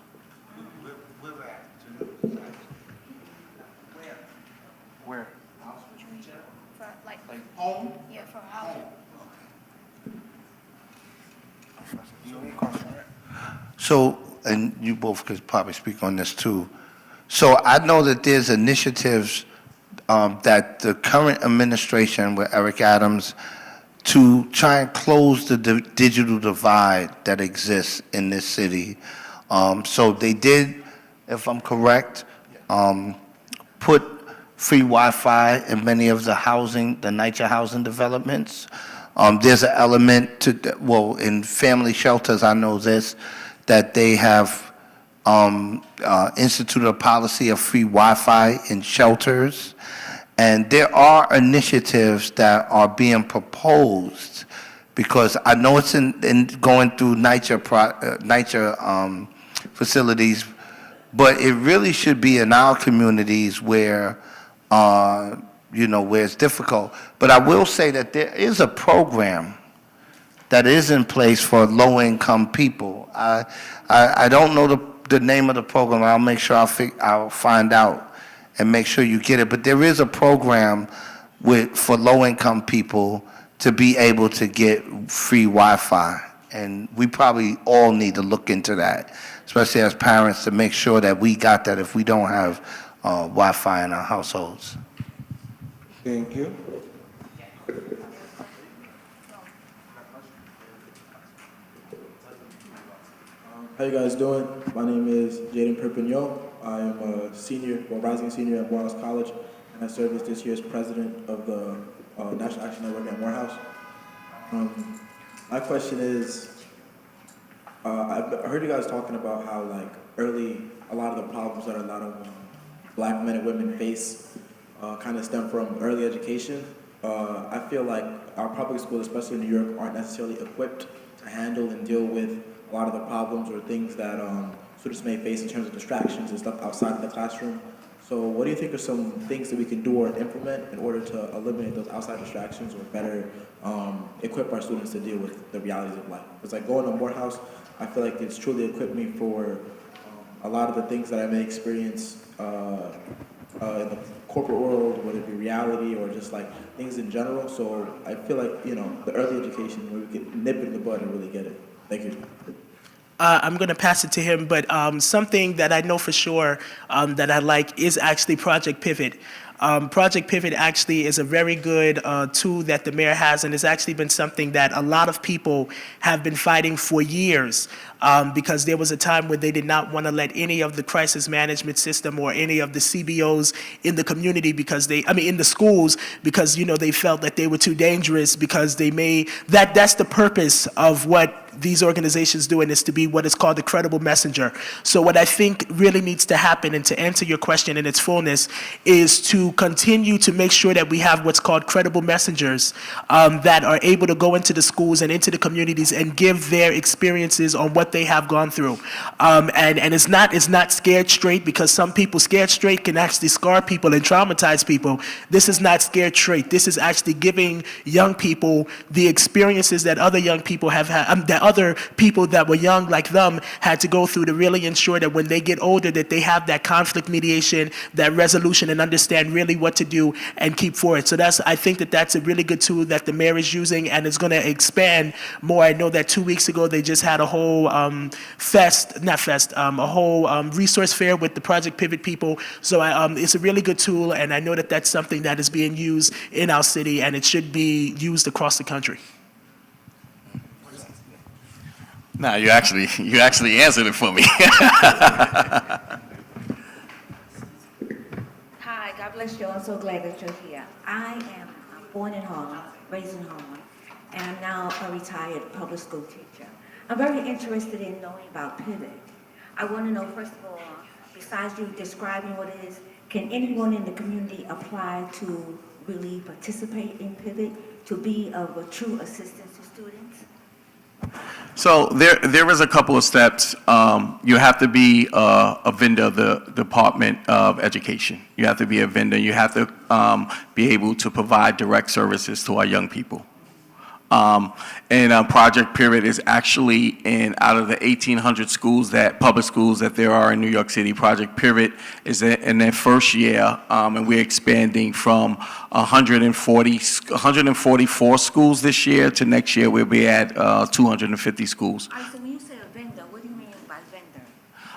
Where? For home? Yeah, for housing. So, and you both could probably speak on this too. So I know that there's initiatives that the current administration with Eric Adams to try and close the digital divide that exists in this city. So they did, if I'm correct, put free Wi-Fi in many of the NYCHA housing developments. There's an element to, in family shelters, I know this, that they have instituted a policy of free Wi-Fi in shelters. And there are initiatives that are being proposed, because I know it's in going through NYCHA facilities, but it really should be in our communities where, where it's difficult. But I will say that there is a program that is in place for low-income people. I don't know the name of the program. I'll make sure I'll find out and make sure you get it. But there is a program for low-income people to be able to get free Wi-Fi. And we probably all need to look into that, especially as parents, to make sure that we got that if we don't have Wi-Fi in our households. Thank you. How you guys doing? My name is Jaden Perpignan. I am a rising senior at Morehouse College, and I serve as this year's president of the National Action Network at Morehouse. My question is, I heard you guys talking about how a lot of the problems that a lot of black men and women face kind of stem from early education. I feel like our public schools, especially in New York, aren't necessarily equipped to handle and deal with a lot of the problems or things that students may face in terms of distractions and stuff outside of the classroom. So what do you think are some things that we can do or implement in order to eliminate those outside distractions or better equip our students to deal with the realities of life? It's like going to Morehouse, I feel like it's truly equipped me for a lot of the things that I may experience in the corporate world, whether it be reality or just things in general. So I feel like, the early education where we can nip it in the bud and really get it. Thank you. I'm going to pass it to him, but something that I know for sure that I like is actually Project Pivot. Project Pivot actually is a very good tool that the mayor has, and it's actually been something that a lot of people have been fighting for years, because there was a time when they did not want to let any of the crisis management system or any of the CBOs in the community in the schools, because, they felt that they were too dangerous, because that's the purpose of what these organizations do, and is to be what is called the credible messenger. So what I think really needs to happen, and to answer your question in its fullness, is to continue to make sure that we have what's called credible messengers that are able to go into the schools and into the communities and give their experiences on what they have gone through. And it's not scared straight, because some people scared straight can actually scar people and traumatize people. This is not scared straight. This is actually giving young people the experiences that other young people have had, that other people that were young like them had to go through, to really ensure that when they get older that they have that conflict mediation, that resolution, and understand really what to do and keep forward. So I think that's a really good tool that the mayor is using, and it's going to expand more. I know that 2 weeks ago they just had a whole resource fair with the Project Pivot people. So it's a really good tool, and I know that that's something that is being used in our city, and it should be used across the country. No, you actually answered it for me. Hi, God bless you. I'm so glad that you're here. I'm born in Harlem, raised in Harlem, and I'm now a retired public school teacher. I'm very interested in knowing about Pivot. I want to know, first of all, besides you describing what it can anyone in the community apply to really participate in Pivot, to be of a true assistance to students? So there is a couple of steps. You have to be a vendor of the Department of Education. You have to be a vendor. You have to be able to provide direct services to our young people. And Project Pivot is actually out of the 1,800 schools public schools that there are in New York City. Project Pivot is in their first year, and we're expanding from 144 schools this year to next year we'll be at 250 schools. So when you say a vendor, what do you mean by vendor?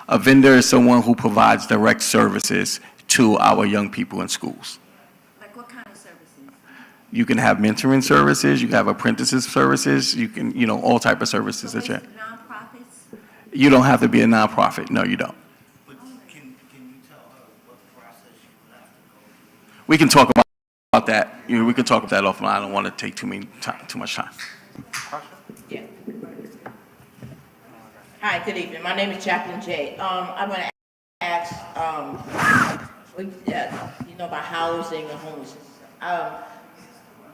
A vendor is someone who provides direct services to our young people in schools. Like what kind of services? You can have mentoring services, you can have apprentices services, you can, all type of services So that you basically nonprofits? You don't have to be a nonprofit. No, you don't. But can you tell her what process you would have to go through? We can talk about that. We can talk about that offline. I don't want to take too much time. Yeah. Hi, good evening. My name is Chaplain Jay. I'm going to ask, about housing and homelessness.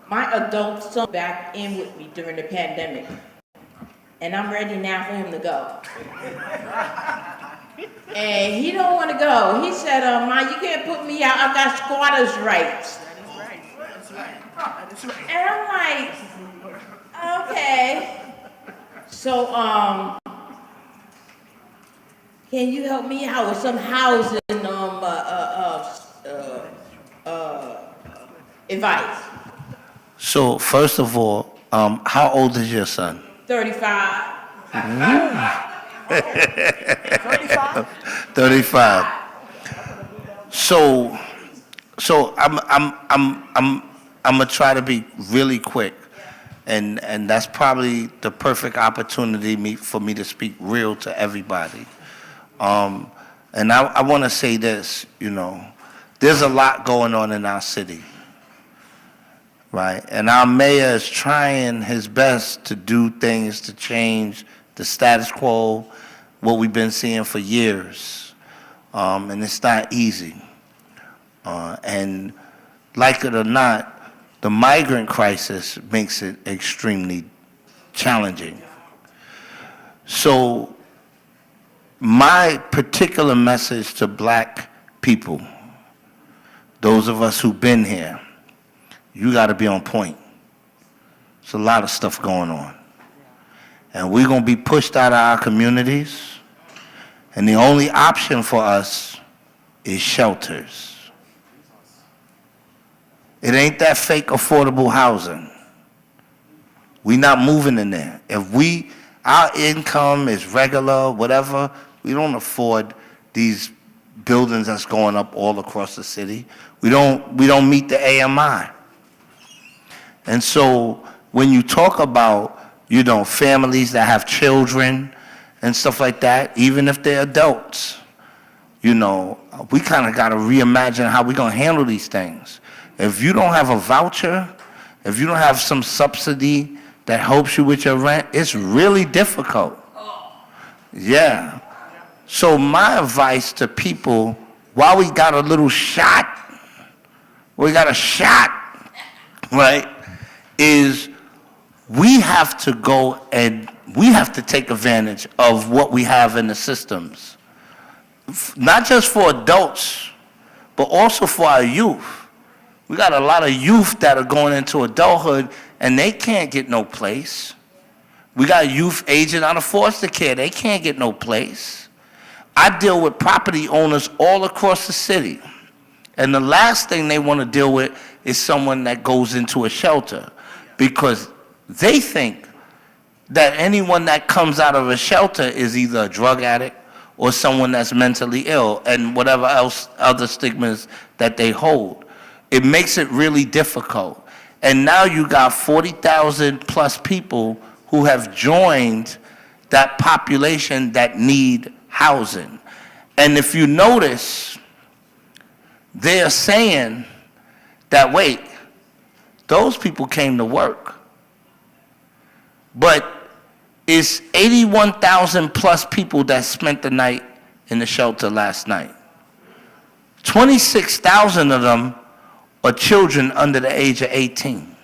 My adult son back in with me during the pandemic, and I'm ready now for him to go. And he don't want to go. He said, Ma, you can't put me out. I've got squatters' rights. And I'm like, okay. So, can you help me out with some housing advice? So first of all, how old is your son? 35. 35. So I'm gonna try to be really quick, and that's probably the perfect opportunity for me to speak real to everybody. And I want to say this, there's a lot going on in our city, right? And our mayor is trying his best to do things to change the status quo, what we've been seeing for years, and it's not easy. And like it or not, the migrant crisis makes it extremely challenging. So my particular message to black people, those of us who've been here, you got to be on point. There's a lot of stuff going on. And we're going to be pushed out of our communities, and the only option for us is shelters. It ain't that fake affordable housing. We not moving in there. If our income is regular, whatever, we don't afford these buildings that's going up all across the city. We don't meet the AMI. And so when you talk about, families that have children and stuff like that, even if they're adults, we kind of got to reimagine how we're going to handle these things. If you don't have a voucher, if you don't have some subsidy that helps you with your rent, it's really difficult. Yeah. So my advice to people, while we got a little shot, right, is we have to go and we have to take advantage of what we have in the systems. Not just for adults, but also for our youth. We got a lot of youth that are going into adulthood and they can't get no place. We got youth aging out of foster care. They can't get no place. I deal with property owners all across the city. And the last thing they want to deal with is someone that goes into a shelter, because they think that anyone that comes out of a shelter is either a drug addict or someone that's mentally ill and whatever else, other stigmas that they hold. It makes it really difficult. And now you got 40,000 plus people who have joined that population that need housing. And if you notice, they are saying that, wait, those people came to work. But it's 81,000 plus people that spent the night in the shelter last night. 26,000 of them are children under the age of 18.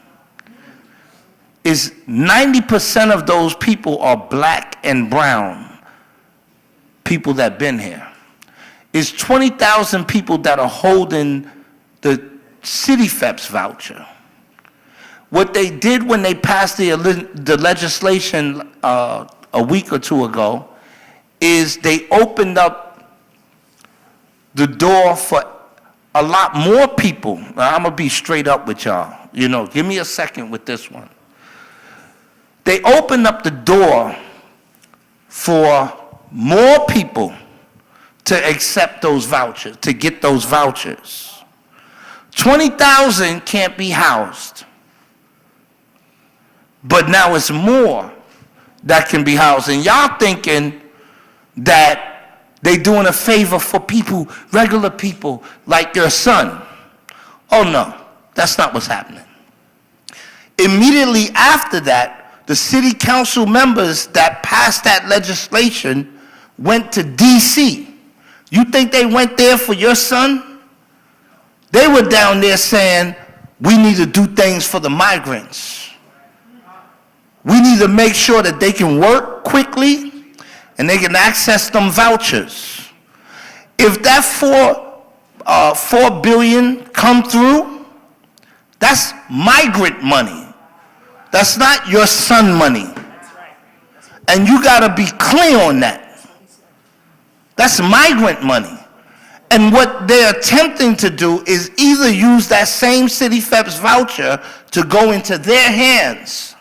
Is 90% of those people are black and brown people that been here. Is 20,000 people that are holding the city FEPS voucher. What they did when they passed the legislation a week or two ago is they opened up the door for a lot more people. Now, I'm going to be straight up with y'all. You know, give me a second with this one. They opened up the door for more people to accept those vouchers, to get those vouchers. 20,000 can't be housed. But now it's more that can be housed. And y'all thinking that they doing a favor for people, regular people, like your son. Oh no, that's not what's happening. Immediately after that, the city council members that passed that legislation went to DC. You think they went there for your son? They were down there saying, we need to do things for the migrants. We need to make sure that they can work quickly and they can access them vouchers. If that $4 billion come through, that's migrant money. That's not your son money. And you got to be clear on that. That's migrant money. And what they're attempting to do is either use that same city FEPS voucher to go into their hands,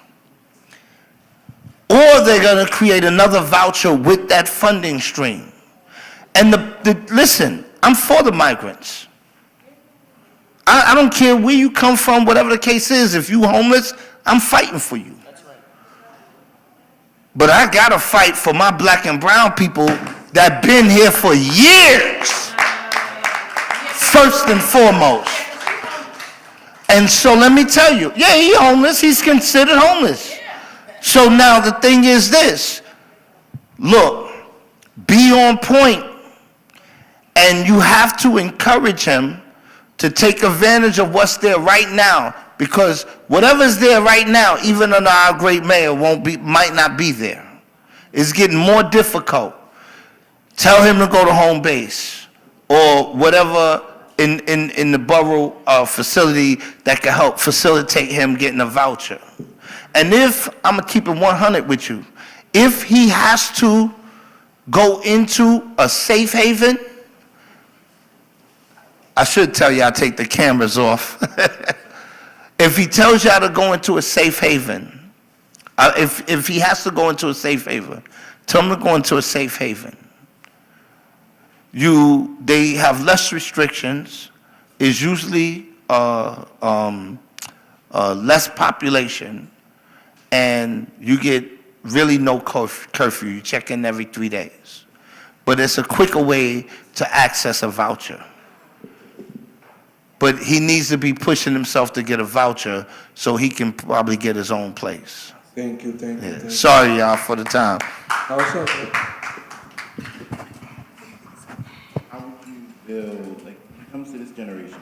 or they're going to create another voucher with that funding stream. And listen, I'm for the migrants. I don't care where you come from, whatever the case is. If you homeless, I'm fighting for you. But I got to fight for my black and brown people that been here for years, first and foremost. And so let me tell you, yeah, he's homeless. He's considered homeless. So now the thing is this. Look, be on point, and you have to encourage him to take advantage of what's there right now, because whatever's there right now, even under our great mayor, might not be there. It's getting more difficult. Tell him to go to home base or whatever in the borough facility that can help facilitate him getting a voucher. And if, I'm going to keep it 100 with you, if he has to go into a safe haven, I should tell you I take the cameras off. If he tells y'all to go into a safe haven, if he has to go into a safe haven, tell him to go into a safe haven. They have less restrictions, is usually less population, and you get really no curfew. You check in every 3 days. But it's a quicker way to access a voucher. But he needs to be pushing himself to get a voucher so he can probably get his own place. Thank you, thank you. Yeah. Thank Sorry, y'all, for the time. you. What's up? How would you build, like, when it comes to this generation,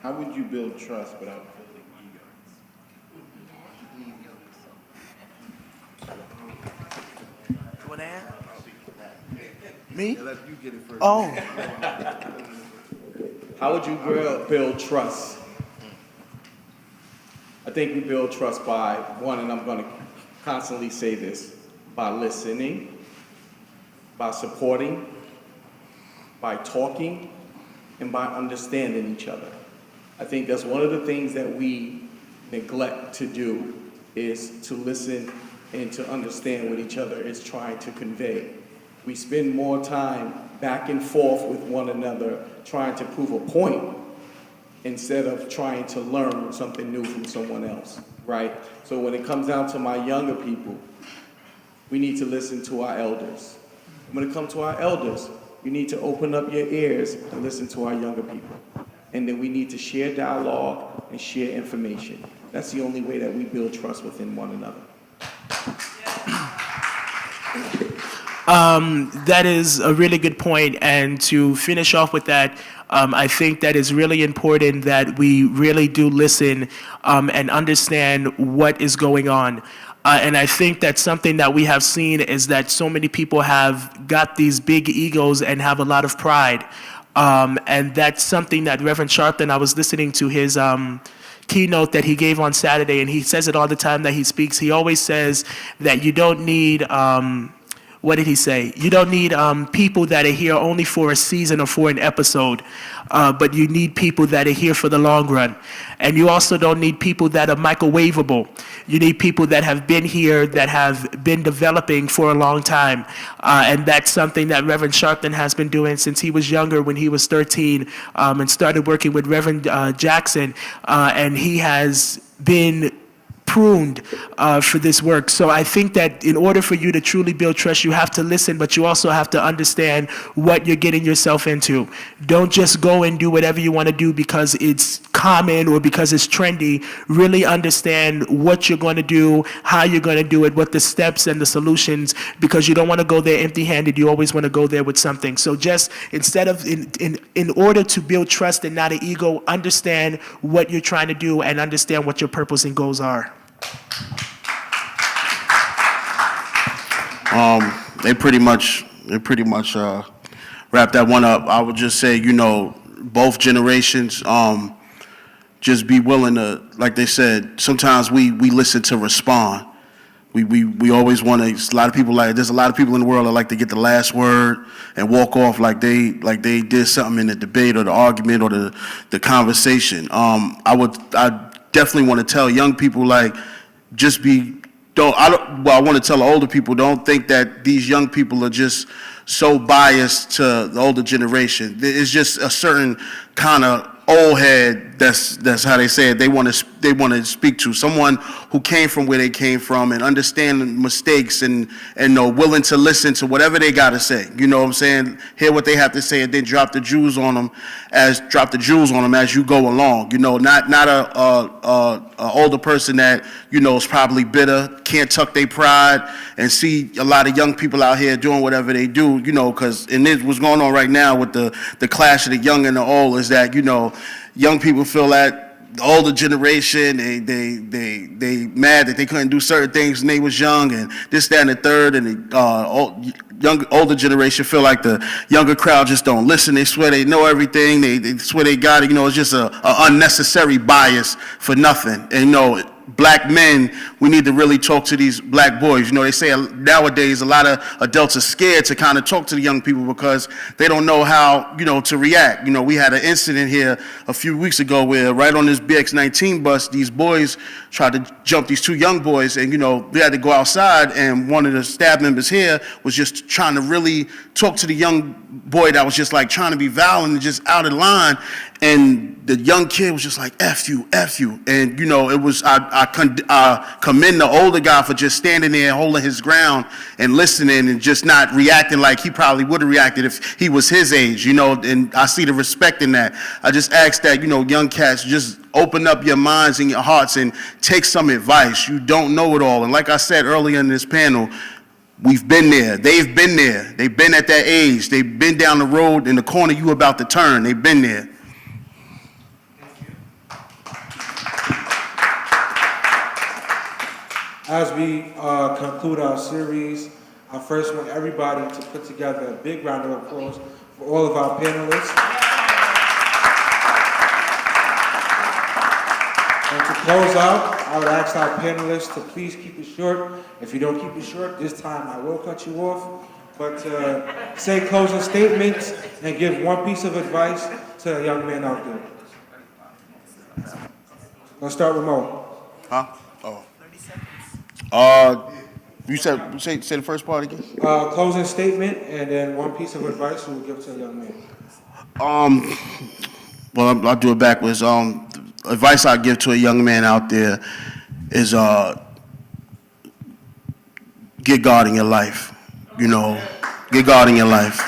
how would you build trust without building ego? You want to add? Me? Let you get it first. Oh. How would you build trust? I think we build trust by, one, and I'm going to constantly say this, by listening, by supporting, by talking, and by understanding each other. I think that's one of the things that we neglect to do, is to listen and to understand what each other is trying to convey. We spend more time back and forth with one another trying to prove a point instead of trying to learn something new from someone else, right? So when it comes down to my younger people, we need to listen to our elders. When it comes to our elders, you need to open up your ears and listen to our younger people. And then we need to share dialogue and share information. That's the only way that we build trust within one another. That is a really good point. And to finish off with that, I think that is really important that we really do listen and understand what is going on. And I think that something that we have seen is that so many people have got these big egos and have a lot of pride. And that's something that Reverend Sharpton, I was listening to his keynote that he gave on Saturday, and he says it all the time that he speaks. He always says that you don't need, what did he say? You don't need people that are here only for a season or for an episode, but you need people that are here for the long run. And you also don't need people that are microwavable. You need people that have been here, that have been developing for a long time. And that's something that Reverend Sharpton has been doing since he was younger, when he was 13, and started working with Reverend Jackson. And he has been pruned for this work. So I think that in order for you to truly build trust, you have to listen, but you also have to understand what you're getting yourself into. Don't just go and do whatever you want to do because it's common or because it's trendy. Really understand what you're going to do, how you're going to do it, what the steps and the solutions, because you don't want to go there empty-handed. You always want to go there with something. So just instead of, in order to build trust and not an ego, understand what you're trying to do and understand what your purpose and goals are. They pretty much wrap that one up. I would just say, both generations, just be willing to, like they said, sometimes we listen to respond. We always want to, there's a lot of people in the world that like to get the last word and walk off like they did something in the debate or the argument or the conversation. I definitely want to tell young people, I want to tell the older people, don't think that these young people are just so biased to the older generation. It's just a certain kind of old head, that's how they say it, they want to speak to. Someone who came from where they came from and understand mistakes and willing to listen to whatever they got to say. You know what I'm saying? Hear what they have to say and then drop the jewels on them as you go along. Not a older person that, is probably bitter, can't tuck their pride, and see a lot of young people out here doing whatever they do, because what's going on right now with the clash of the young and the old is that, young people feel that the older generation, they mad that they couldn't do certain things when they was young, and this, that, and the third, and the older generation feel like the younger crowd just don't listen. They swear they know everything. They swear they got it. It's just a unnecessary bias for nothing. And black men, we need to really talk to these black boys. They say nowadays a lot of adults are scared to kind of talk to the young people because they don't know how, to react. We had an incident here a few weeks ago where right on this BX-19 bus, these boys tried to jump these two young boys, and, we had to go outside, and one of the staff members here was just trying to really talk to the young boy that was just trying to be violent and just out of line. And the young kid was just like, F you. And, it was, I commend the older guy for just standing there and holding his ground and listening and just not reacting like he probably would have reacted if he was his age, and I see the respect in that. I just ask that, young cats, just open up your minds and your hearts and take some advice. You don't know it all. And like I said earlier in this panel, we've been there. They've been there. They've been at that age. They've been down the road in the corner you about to turn. They've been there. As we conclude our series, I first want everybody to put together a big round of applause for all of our panelists. And to close out, I would ask our panelists to please keep it short. If you don't keep it short, this time I will cut you off. But say closing statements and give one piece of advice to a young man out there. Let's start with Mo. Huh? Oh. Say the first part again. Closing statement and then one piece of advice you would give to a young man. Well, I'll do it backwards. Advice I give to a young man out there is get God in your life. Get God in your life.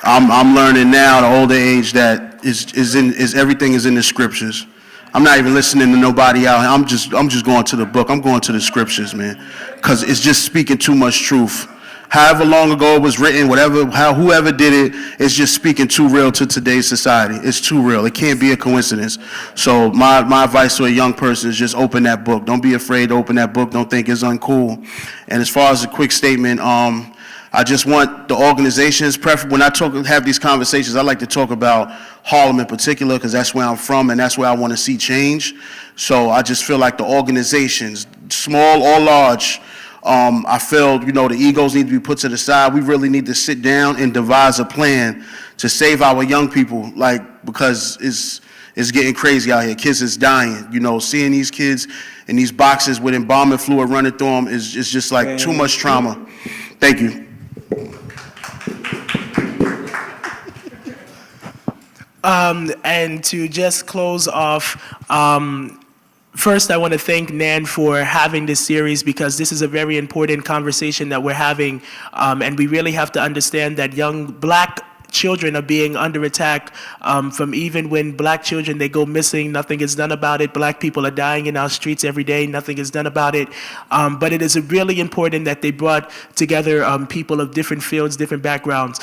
I'm learning now at an older age that is everything is in the scriptures. I'm not even listening to nobody out. I'm just going to the book. I'm going to the scriptures, man, because it's just speaking too much truth. however long ago it was written, whoever did it, it's just speaking too real to today's society. It's too real. It can't be a coincidence. So my advice to a young person is just open that book. Don't be afraid to open that book. Don't think it's uncool. And as far as a quick statement, I just want the organizations, when I have these conversations, I like to talk about Harlem in particular because that's where I'm from and that's where I want to see change. So I just feel like the organizations, small or large, I feel, the egos need to be put to the side. We really need to sit down and devise a plan to save our young people, because it's getting crazy out here. Kids is dying. Seeing these kids in these boxes with embalming fluid running through them is just like too much trauma. Thank you. And to just close off, first, I want to thank Nan for having this series because this is a very important conversation that we're having, and we really have to understand that young black children are being under attack from even when black children, they go missing, nothing is done about it. Black people are dying in our streets every day, nothing is done about it. But it is really important that they brought together people of different fields, different backgrounds.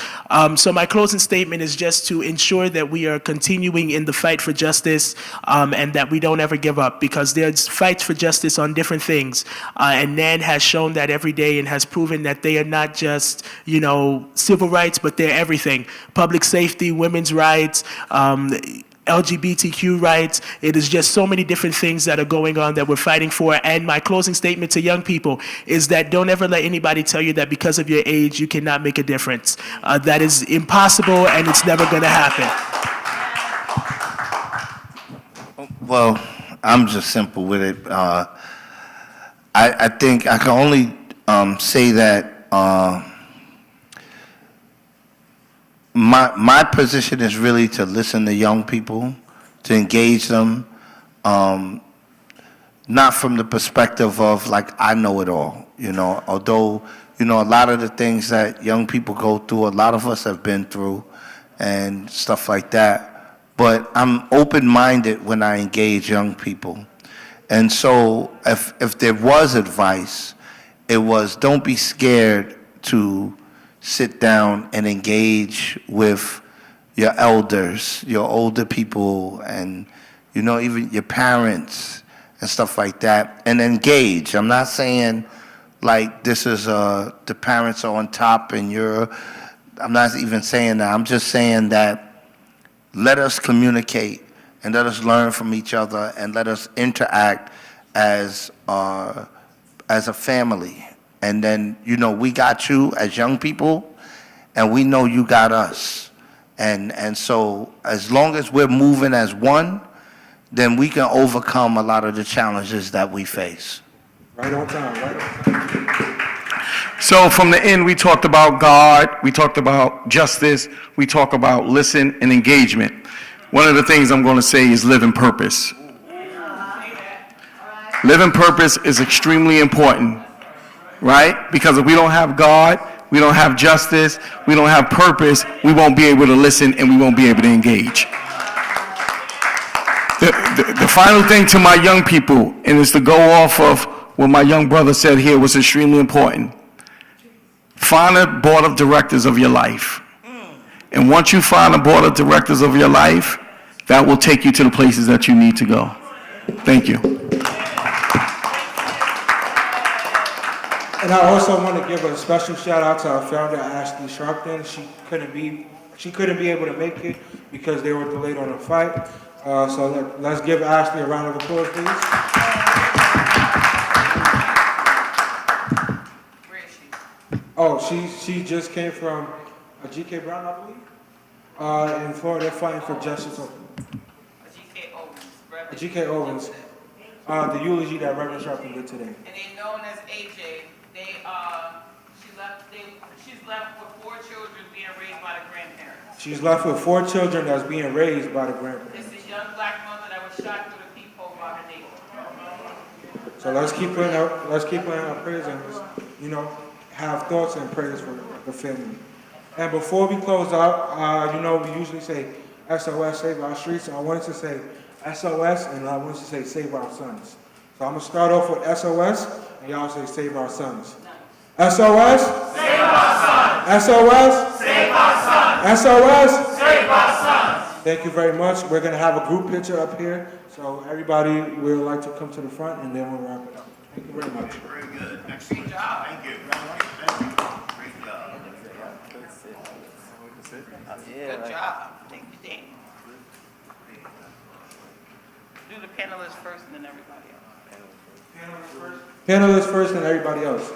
So my closing statement is just to ensure that we are continuing in the fight for justice and that we don't ever give up because there's fights for justice on different things. And Nan has shown that every day and has proven that they are not just, civil rights, but they're everything. Public safety, women's rights, LGBTQ rights. It is just so many different things that are going on that we're fighting for. And my closing statement to young people is that don't ever let anybody tell you that because of your age, you cannot make a difference. That is impossible and it's never going to happen. Well, I'm just simple with it. I think I can only say that my position is really to listen to young people, to engage them, not from the perspective of I know it all, although, a lot of the things that young people go through, a lot of us have been through and stuff like that. But I'm open-minded when I engage young people. And so if there was advice, it was don't be scared to sit down and engage with your elders, your older people, and, even your parents and stuff like that, and engage. I'm not saying this is the parents are on top and I'm not even saying that. I'm just saying that let us communicate and let us learn from each other and let us interact as a family. And then, we got you as young people, and we know you got us. And so as long as we're moving as one, then we can overcome a lot of the challenges that we face. Right on time, right on time. So from the end, we talked about God, we talked about justice, we talked about listen and engagement. One of the things I'm going to say is live in purpose. Live in purpose is extremely important. Right? Because if we don't have God, we don't have justice, we don't have purpose, we won't be able to listen and we won't be able to engage. The final thing to my young people, and it's to go off of what my young brother said here was extremely important. Find a board of directors of your life. And once you find a board of directors of your life, that will take you to the places that you need to go. Thank you. And I also want to give a special shout out to our founder, Ashley Sharpton. She couldn't be able to make it because they were delayed on a flight. So let's give Ashley a round of applause, please. Where is she? Oh, she just came from GK Brown, I believe, in Florida. They're fighting for justice. GK Owens. GK Owens. The eulogy that Reverend Sharpton did today. And they're known as AJ. She's left with 4 children being raised by the grandparents. She's left with 4 children that's being raised by the grandparents. It's a young black mother that was shot through the peephole by her neighbor. So let's keep her in our prayers and have thoughts and prayers for the family. And before we close out, we usually say SOS, save our streets. So I wanted to say SOS and I wanted to say save our sons. So I'm gonna start off with SOS and y'all say save our sons. SOS? Save our SOS? Save our sons. SOS? Save our sons. Thank you very much. We're going to have a group picture up here. So everybody would like to come to the front and then we'll wrap it up. Thank you very much. Very good. Excellent job. Thank you. Thank you. Great job. Good job. Thank you, Dan. Do the panelists first and then everybody else. Panelists first and everybody else.